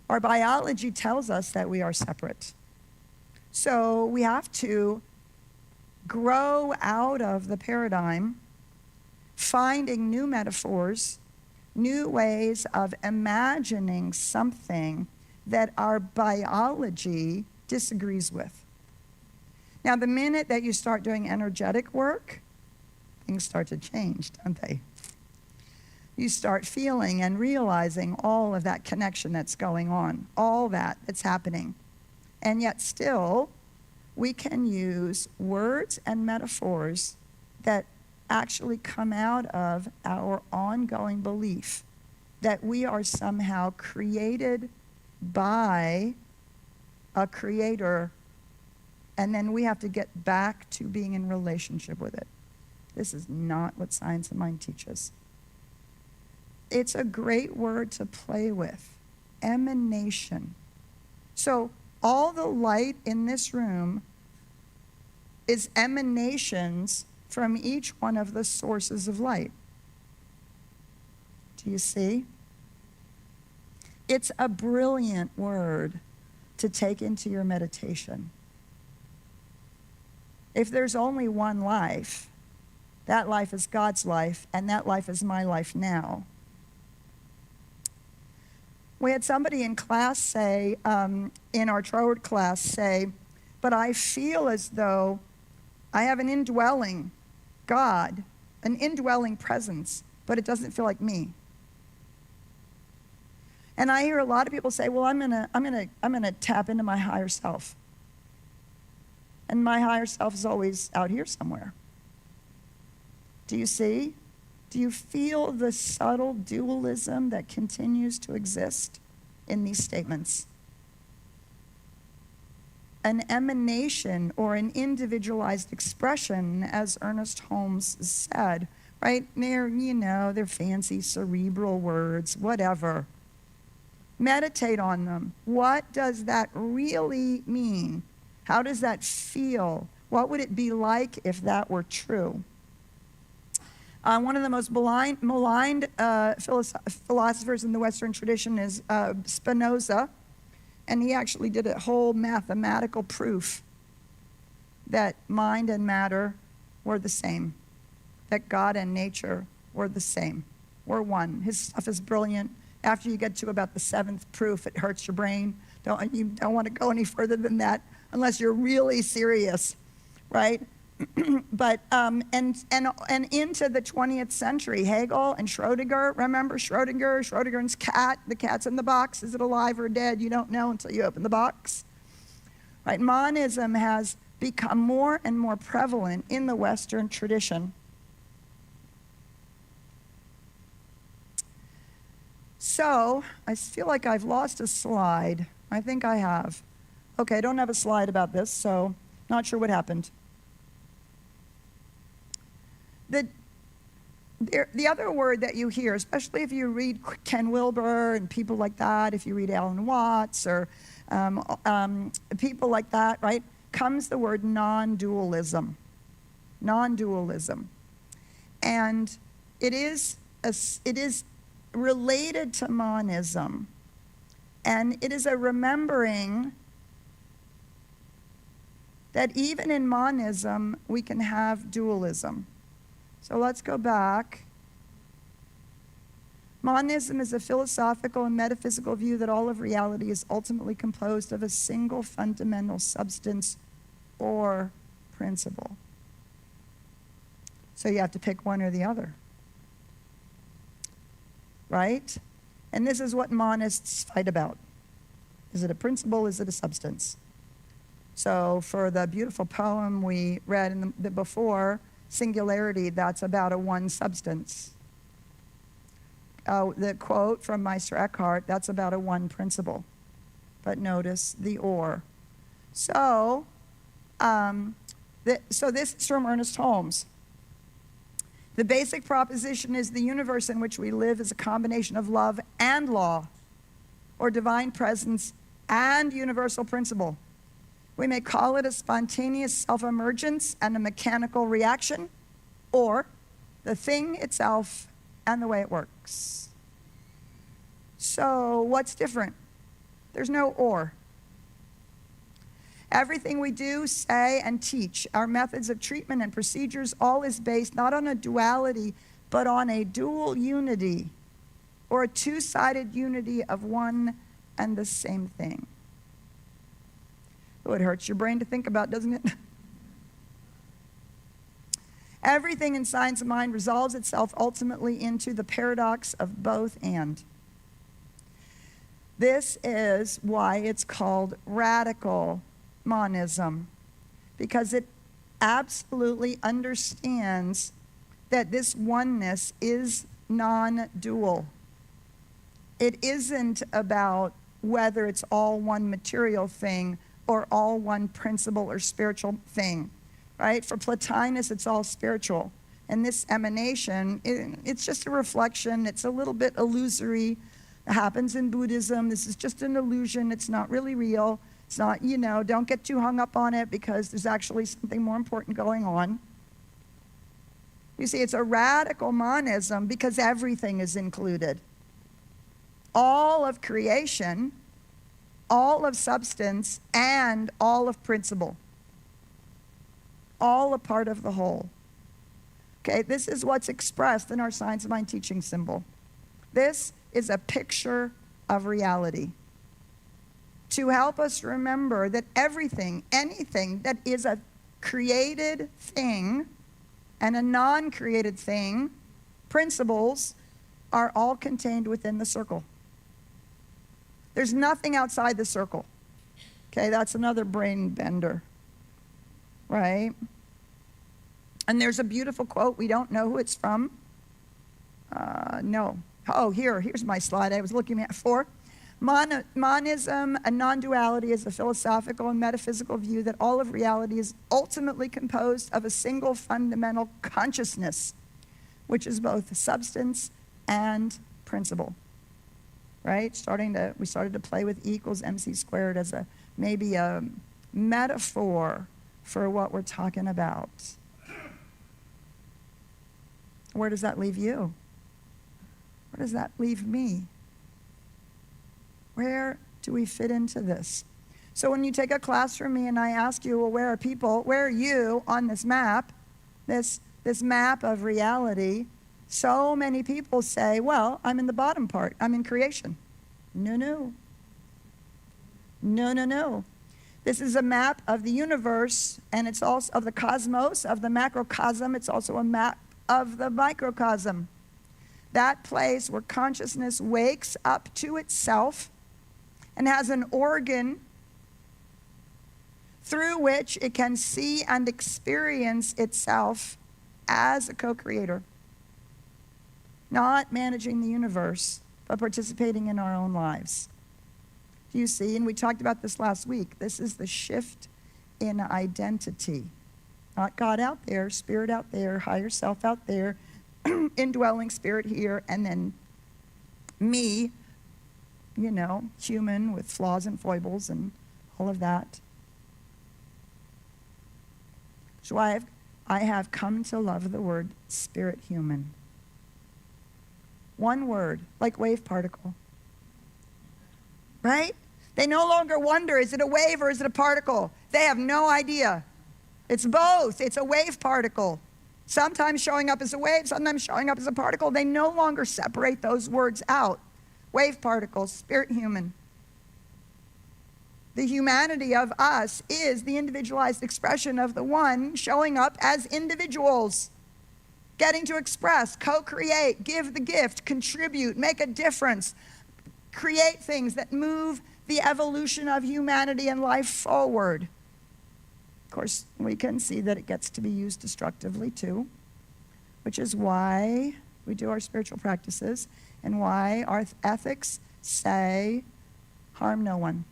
Our biology tells us that we are separate. So we have to grow out of the paradigm, finding new metaphors, new ways of imagining something that our biology disagrees with. Now, the minute that you start doing energetic work, things start to change, don't they? You start feeling and realizing all of that connection that's going on, all that's happening. And yet still, we can use words and metaphors that actually come out of our ongoing belief that we are somehow created by a creator, and then we have to get back to being in relationship with it. This is not what Science of Mind teaches. It's a great word to play with. Emanation. So all the light in this room is emanations from each one of the sources of light. Do you see? It's a brilliant word to take into your meditation. If there's only one life, that life is God's life, and that life is my life now. We had somebody in class say, in our Troward class say, but I feel as though I have an indwelling God, an indwelling presence, but it doesn't feel like me. And I hear a lot of people say, well, I'm gonna tap into my higher self. And my higher self is always out here somewhere. Do you see? Do you feel the subtle dualism that continues to exist in these statements? An emanation or an individualized expression, as Ernest Holmes said, right? They're fancy cerebral words, whatever. Meditate on them. What does that really mean? How does that feel? What would it be like if that were true? One of the most maligned philosophers in the Western tradition is Spinoza, and he actually did a whole mathematical proof that mind and matter were the same, that God and nature were the same, were one. His stuff is brilliant. After you get to about the seventh proof, it hurts your brain. You don't want to go any further than that unless you're really serious, right? But and into the 20th century, Hegel and Schrödinger. Remember Schrödinger's cat? The cat's in the box. Is it alive or dead? You don't know until you open the box. Right? Monism has become more and more prevalent in the Western tradition. So I feel like I've lost a slide. I think I have. Okay, I don't have a slide about this, so not sure what happened. The other word that you hear, especially if you read Ken Wilber and people like that, if you read Alan Watts or people like that, right, comes the word non-dualism. Non-dualism. And it is related to monism. And it is a remembering that even in monism, we can have dualism. So let's go back. Monism is a philosophical and metaphysical view that all of reality is ultimately composed of a single fundamental substance or principle. So you have to pick one or the other. Right? And this is what monists fight about. Is it a principle? Is it a substance? So for the beautiful poem we read in the before, singularity, that's about a one substance. The quote from Meister Eckhart, that's about a one principle. But notice the or. So this is from Ernest Holmes. The basic proposition is the universe in which we live is a combination of love and law, or divine presence and universal principle. We may call it a spontaneous self-emergence and a mechanical reaction, or the thing itself and the way it works. So what's different? There's no or. Everything we do, say, and teach, our methods of treatment and procedures, all is based not on a duality, but on a dual unity, or a two-sided unity of one and the same thing. Oh, it hurts your brain to think about, doesn't it? Everything in science of mind resolves itself ultimately into the paradox of both and. This is why it's called radical monism, because it absolutely understands that this oneness is non-dual. It isn't about whether it's all one material thing or all one principle or spiritual thing, right? For Plotinus, it's all spiritual. And this emanation, it's just a reflection. It's a little bit illusory. It happens in Buddhism. This is just an illusion. It's not really real. It's not, don't get too hung up on it because there's actually something more important going on. You see, it's a radical monism because everything is included. All of creation, all of substance, and all of principle. All a part of the whole. Okay, this is what's expressed in our Science of Mind teaching symbol. This is a picture of reality. To help us remember that everything, anything that is a created thing and a non-created thing, principles, are all contained within the circle. There's nothing outside the circle. Okay, that's another brain bender, right? And there's a beautiful quote. We don't know who it's from. No. Oh, here's my slide I was looking at for. Monism, a non-duality, is a philosophical and metaphysical view that all of reality is ultimately composed of a single fundamental consciousness, which is both substance and principle. Right? We started to play with E equals MC squared as maybe a metaphor for what we're talking about. Where does that leave you? Where does that leave me? Where do we fit into this? So when you take a class from me and I ask you, well, where are you on this map, this map of reality? So many people say, well, I'm in the bottom part. I'm in creation. No. This is a map of the universe, and it's also of the cosmos, of the macrocosm. It's also a map of the microcosm. That place where consciousness wakes up to itself and has an organ through which it can see and experience itself as a co-creator. Not managing the universe, but participating in our own lives. Do you see? And we talked about this last week. This is the shift in identity. Not God out there, spirit out there, higher self out there, indwelling spirit here, and then me, human with flaws and foibles and all of that. So I have come to love the word spirit human. One word, like wave particle. Right? They no longer wonder, is it a wave or is it a particle? They have no idea. It's both. It's a wave particle. Sometimes showing up as a wave, sometimes showing up as a particle. They no longer separate those words out. Wave particles, spirit human. The humanity of us is the individualized expression of the one showing up as individuals. Getting to express, co-create, give the gift, contribute, make a difference, create things that move the evolution of humanity and life forward. Of course, we can see that it gets to be used destructively too, which is why we do our spiritual practices and why our ethics say, harm no one.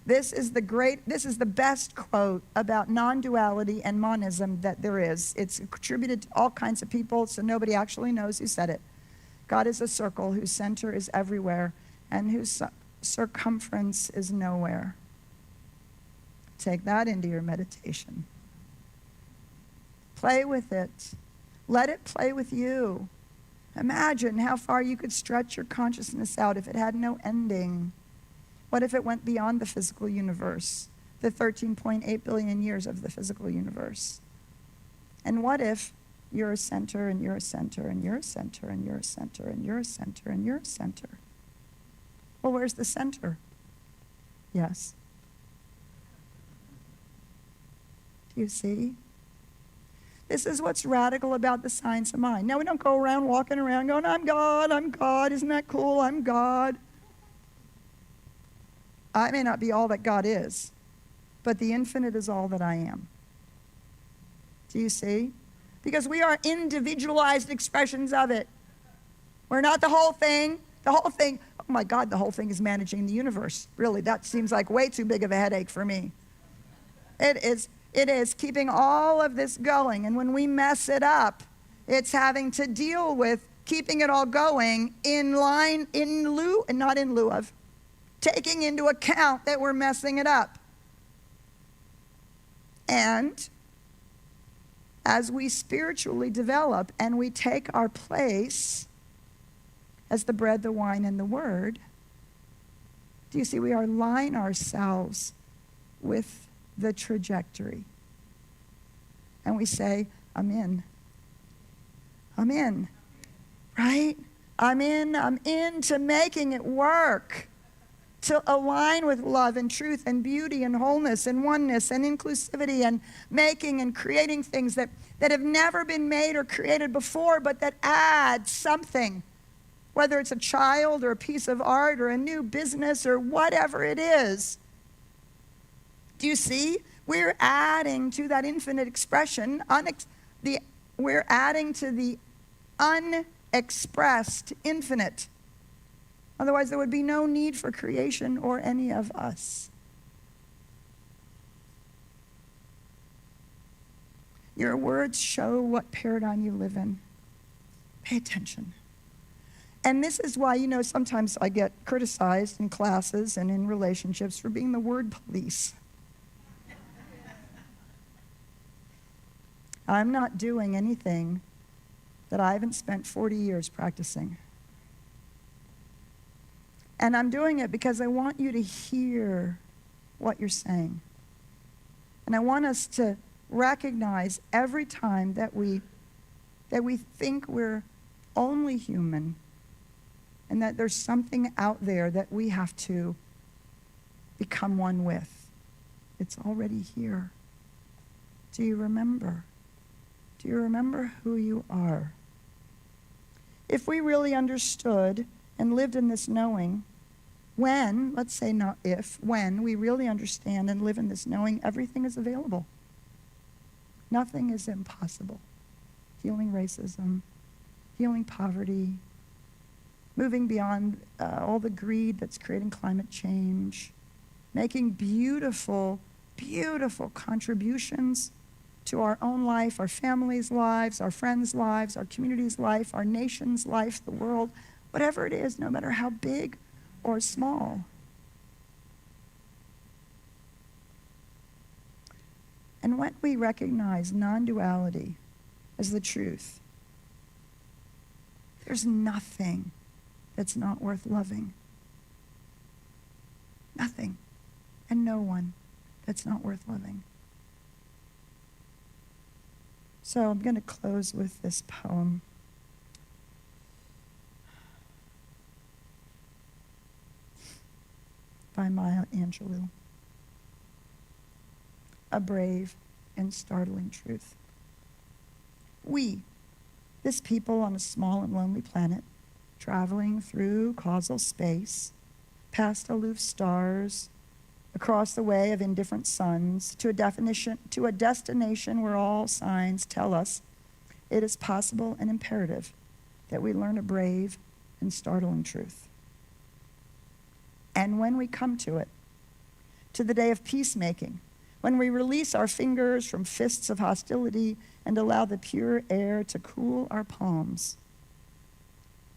This is the best quote about non-duality and monism that there is. It's attributed to all kinds of people, so nobody actually knows who said it. God is a circle whose center is everywhere and whose circumference is nowhere. Take that into your meditation. Play with it. Let it play with you. Imagine how far you could stretch your consciousness out if it had no ending. What if it went beyond the physical universe, the 13.8 billion years of the physical universe? And what if you're a center, and you're a center, and you're a center, and you're a center, and you're a center, and you're a center? Well, where's the center? Yes. Do you see? This is what's radical about the science of mind. Now, we don't go around walking around going, I'm God, isn't that cool, I'm God. I may not be all that God is, but the infinite is all that I am. Do you see? Because we are individualized expressions of it. We're not the whole thing. The whole thing, oh my God, the whole thing is managing the universe. Really, that seems like way too big of a headache for me. It is keeping all of this going. And when we mess it up, it's having to deal with keeping it all going in lieu, and not in lieu of, taking into account that we're messing it up. And as we spiritually develop and we take our place as the bread, the wine, and the word, do you see, we align ourselves with the trajectory. And we say, I'm in. I'm in. Right? I'm in to making it work. To align with love and truth and beauty and wholeness and oneness and inclusivity and making and creating things that have never been made or created before, but that add something whether it's a child or a piece of art or a new business or whatever it is. Do you see? We're adding to that infinite expression, we're adding to the unexpressed infinite. Otherwise, there would be no need for creation or any of us. Your words show what paradigm you live in. Pay attention. And this is why, sometimes I get criticized in classes and in relationships for being the word police. I'm not doing anything that I haven't spent 40 years practicing. And I'm doing it because I want you to hear what you're saying. And I want us to recognize every time that we think we're only human and that there's something out there that we have to become one with. It's already here. Do you remember? Do you remember who you are? If we really understood and lived in this knowing, when we really understand and live in this knowing, everything is available. Nothing is impossible. Healing racism, healing poverty, moving beyond all the greed that's creating climate change, making beautiful, beautiful contributions to our own life, our families' lives, our friends' lives, our community's life, our nation's life, the world, whatever it is, no matter how big or small. And when we recognize non-duality as the truth, there's nothing that's not worth loving. Nothing and no one that's not worth loving. So I'm going to close with this poem. By Maya Angelou. A brave and startling truth. We, this people on a small and lonely planet, traveling through causal space, past aloof stars, across the way of indifferent suns, to a destination where all signs tell us it is possible and imperative that we learn a brave and startling truth. And when we come to it, to the day of peacemaking, when we release our fingers from fists of hostility and allow the pure air to cool our palms,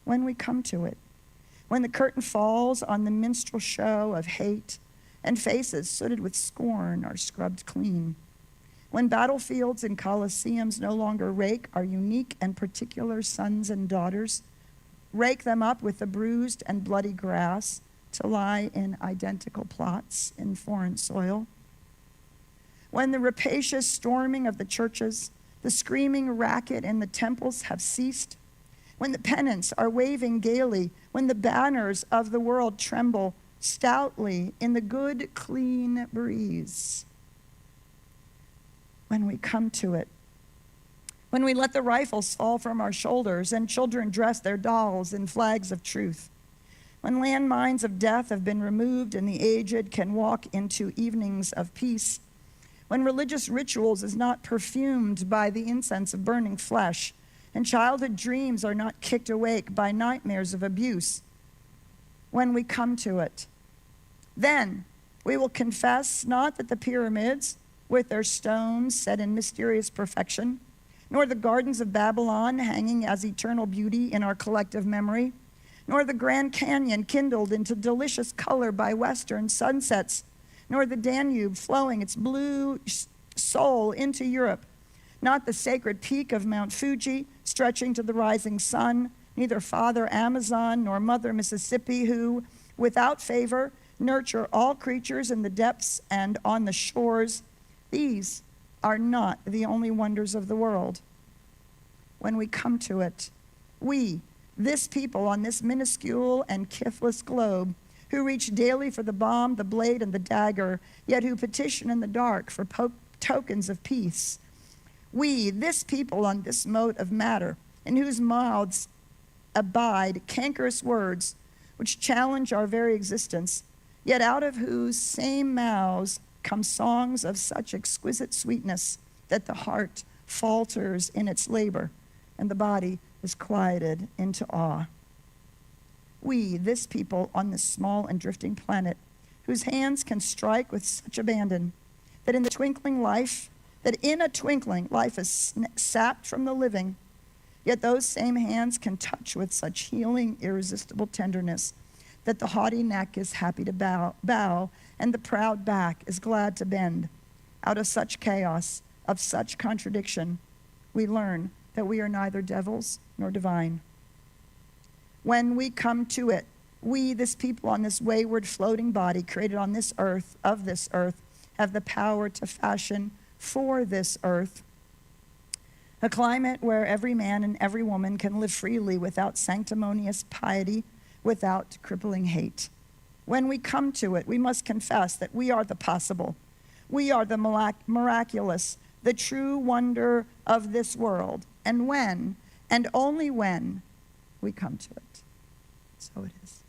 when we come to it, when the curtain falls on the minstrel show of hate and faces sooted with scorn are scrubbed clean, when battlefields and coliseums no longer rake our unique and particular sons and daughters, rake them up with the bruised and bloody grass to lie in identical plots in foreign soil, when the rapacious storming of the churches, the screaming racket in the temples have ceased, when the pennants are waving gaily, when the banners of the world tremble stoutly in the good, clean breeze, when we come to it, when we let the rifles fall from our shoulders and children dress their dolls in flags of truth, when landmines of death have been removed and the aged can walk into evenings of peace, when religious rituals is not perfumed by the incense of burning flesh, and childhood dreams are not kicked awake by nightmares of abuse, when we come to it, then we will confess not that the pyramids, with their stones set in mysterious perfection, nor the gardens of Babylon hanging as eternal beauty in our collective memory, nor the Grand Canyon kindled into delicious color by western sunsets, nor the Danube flowing its blue soul into Europe, not the sacred peak of Mount Fuji stretching to the rising sun, neither Father Amazon nor Mother Mississippi, who, without favor, nurture all creatures in the depths and on the shores. These are not the only wonders of the world. When we come to it, we, this people on this minuscule and kithless globe, who reach daily for the bomb, the blade, and the dagger, yet who petition in the dark for tokens of peace. We, this people on this mote of matter, in whose mouths abide cankerous words which challenge our very existence, yet out of whose same mouths come songs of such exquisite sweetness that the heart falters in its labor and the body is quieted into awe. We, this people on this small and drifting planet, whose hands can strike with such abandon that in a twinkling life is sapped from the living, yet those same hands can touch with such healing, irresistible tenderness that the haughty neck is happy to bow, and the proud back is glad to bend. Out of such chaos, of such contradiction, we learn that we are neither devils nor divine. When we come to it, we, this people on this wayward floating body created on this earth, of this earth, have the power to fashion for this earth a climate where every man and every woman can live freely without sanctimonious piety, without crippling hate. When we come to it, we must confess that we are the possible. We are the miraculous, the true wonder of this world. And when, and only when, we come to it. So it is.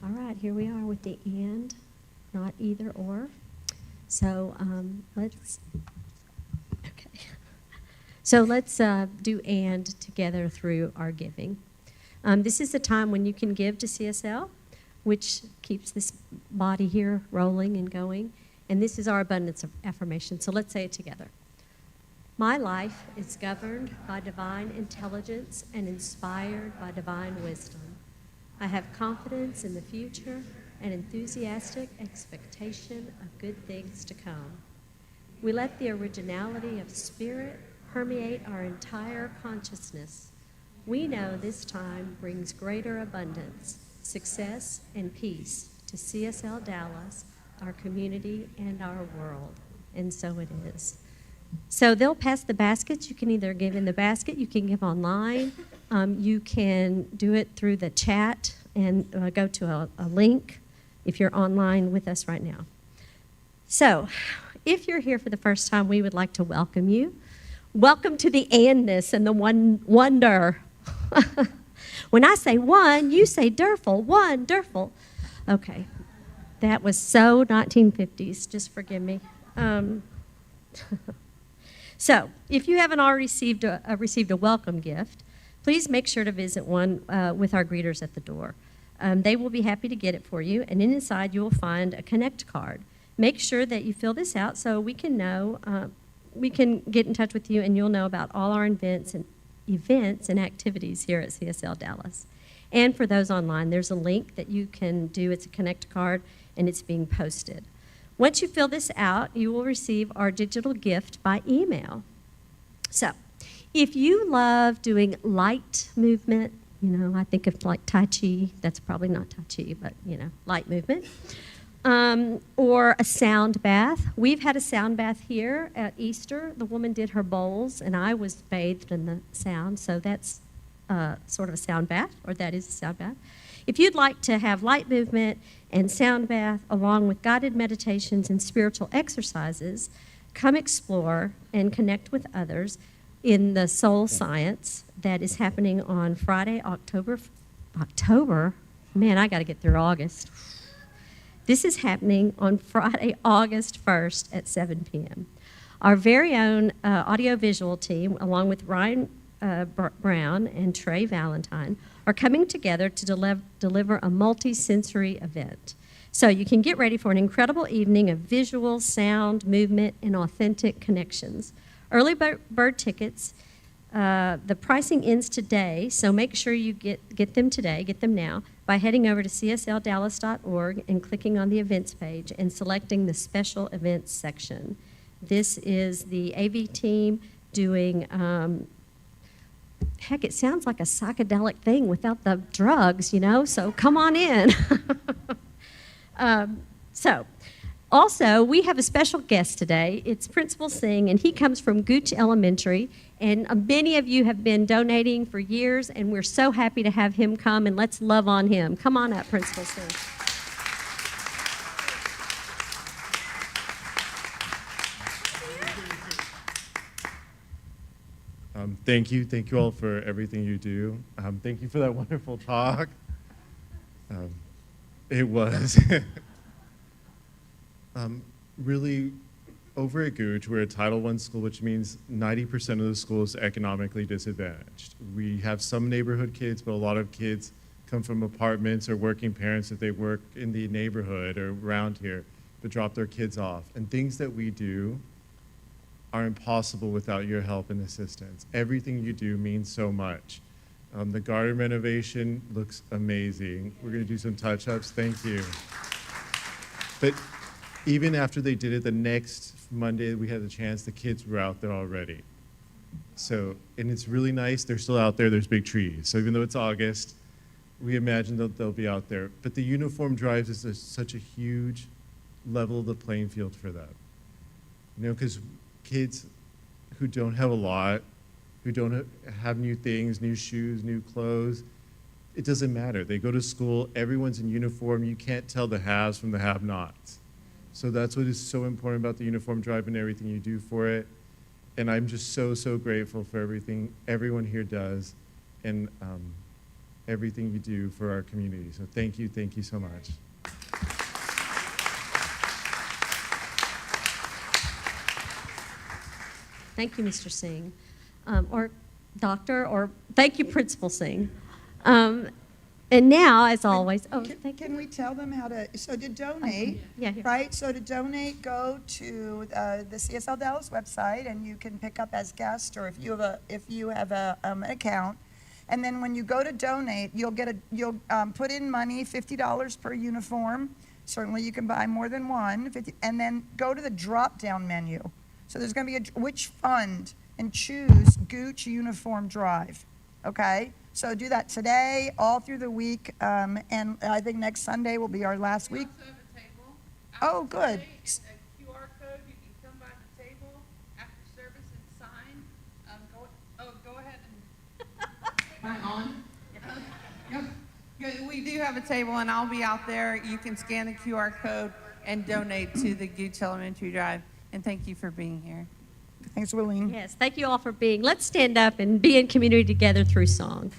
All right, here we are with the and, not either or. So let's do and together through our giving. This is the time when you can give to CSL, which keeps this body here rolling and going. And this is our abundance of affirmation. So let's say it together. My life is governed by divine intelligence and inspired by divine wisdom. I have confidence in the future and enthusiastic expectation of good things to come. We let the originality of spirit permeate our entire consciousness. We know this time brings greater abundance, success, and peace to CSL Dallas, our community, and our world. And so it is. So they'll pass the baskets. You can either give in the basket, you can give online, you can do it through the chat and go to a link if you're online with us right now. So if you're here for the first time, we would like to welcome you. Welcome to the Oneness and the wonder. When I say one, you say Durful, wonderful. Okay, that was so 1950s, just forgive me. So if you haven't already received a welcome gift, please make sure to visit one with our greeters at the door. They will be happy to get it for you, and inside you will find a Connect card. Make sure that you fill this out so we can know, we can get in touch with you, and you'll know about all our events and activities here at CSL Dallas. And for those online, there's a link that you can do. It's a Connect card, and it's being posted. Once you fill this out, you will receive our digital gift by email. So, if you love doing light movement, I think of like Tai Chi, that's probably not Tai Chi, but light movement, or a sound bath. We've had a sound bath here at Easter. The woman did her bowls, and I was bathed in the sound, so that's sort of a sound bath, or that is a sound bath. If you'd like to have light movement and sound bath along with guided meditations and spiritual exercises, come explore and connect with others in the Soul Science that is happening on Friday, October, man, I got to get through August. This is happening on Friday, August 1st at 7 p.m. Our very own audiovisual team, along with Ryan Brown and Trey Valentine, are coming together to deliver a multi-sensory event. So you can get ready for an incredible evening of visual, sound, movement, and authentic connections. Early bird tickets, the pricing ends today, so make sure you get them today, get them now, by heading over to CSLDallas.org and clicking on the events page and selecting the special events section. This is the AV team doing, heck, it sounds like a psychedelic thing without the drugs, so come on in. Also, we have a special guest today. It's Principal Singh, and he comes from Gooch Elementary. And many of you have been donating for years, and we're so happy to have him come, and let's love on him. Come on up, Principal Singh. Thank you all for everything you do. Thank you for that wonderful talk. It was really, over at Gooch, we're a Title I school, which means 90% of the school is economically disadvantaged. We have some neighborhood kids, but a lot of kids come from apartments or working parents that they work in the neighborhood or around here, but drop their kids off. And things that we do are impossible without your help and assistance. Everything you do means so much. The garden renovation looks amazing. We're going to do some touch-ups. Thank you. But even after they did it, the next Monday we had the chance, the kids were out there already. So, and it's really nice. They're still out there. There's big trees. So even though it's August, we imagine that they'll be out there. But the uniform drives is such a huge level of the playing field for them. You know, because kids who don't have a lot, who don't have new things, new shoes, new clothes, it doesn't matter. They go to school, everyone's in uniform. You can't tell the haves from the have-nots. So that's what is so important about the uniform drive and everything you do for it. And I'm just so, so grateful for everything everyone here does and everything you do for our community. So thank you so much. Thank you, Mr. Singh, or Doctor, or thank you, Principal Singh. And now, as always, Can we tell them how to, so to donate, Yeah, here. right? So to donate, go to the CSL Dallas website, and you can pick up as guest, or if you have an account. And then when you go to donate, you'll put in money, $50 per uniform. Certainly you can buy more than one, and then go to the drop-down menu. So there's going to be which fund, and choose Gooch Uniform Drive, okay? So do that today, all through the week, and I think next Sunday will be our last week. We also have a table. Oh, good. It's a QR code. You can come by the table after service and sign. Go ahead and. Am I on? Yep. Good. We do have a table, and I'll be out there. You can scan the QR code and donate to the Gooch Elementary Drive. And thank you for being here. Thanks, Willeen. Yes, thank you all for being. Let's stand up and be in community together through song.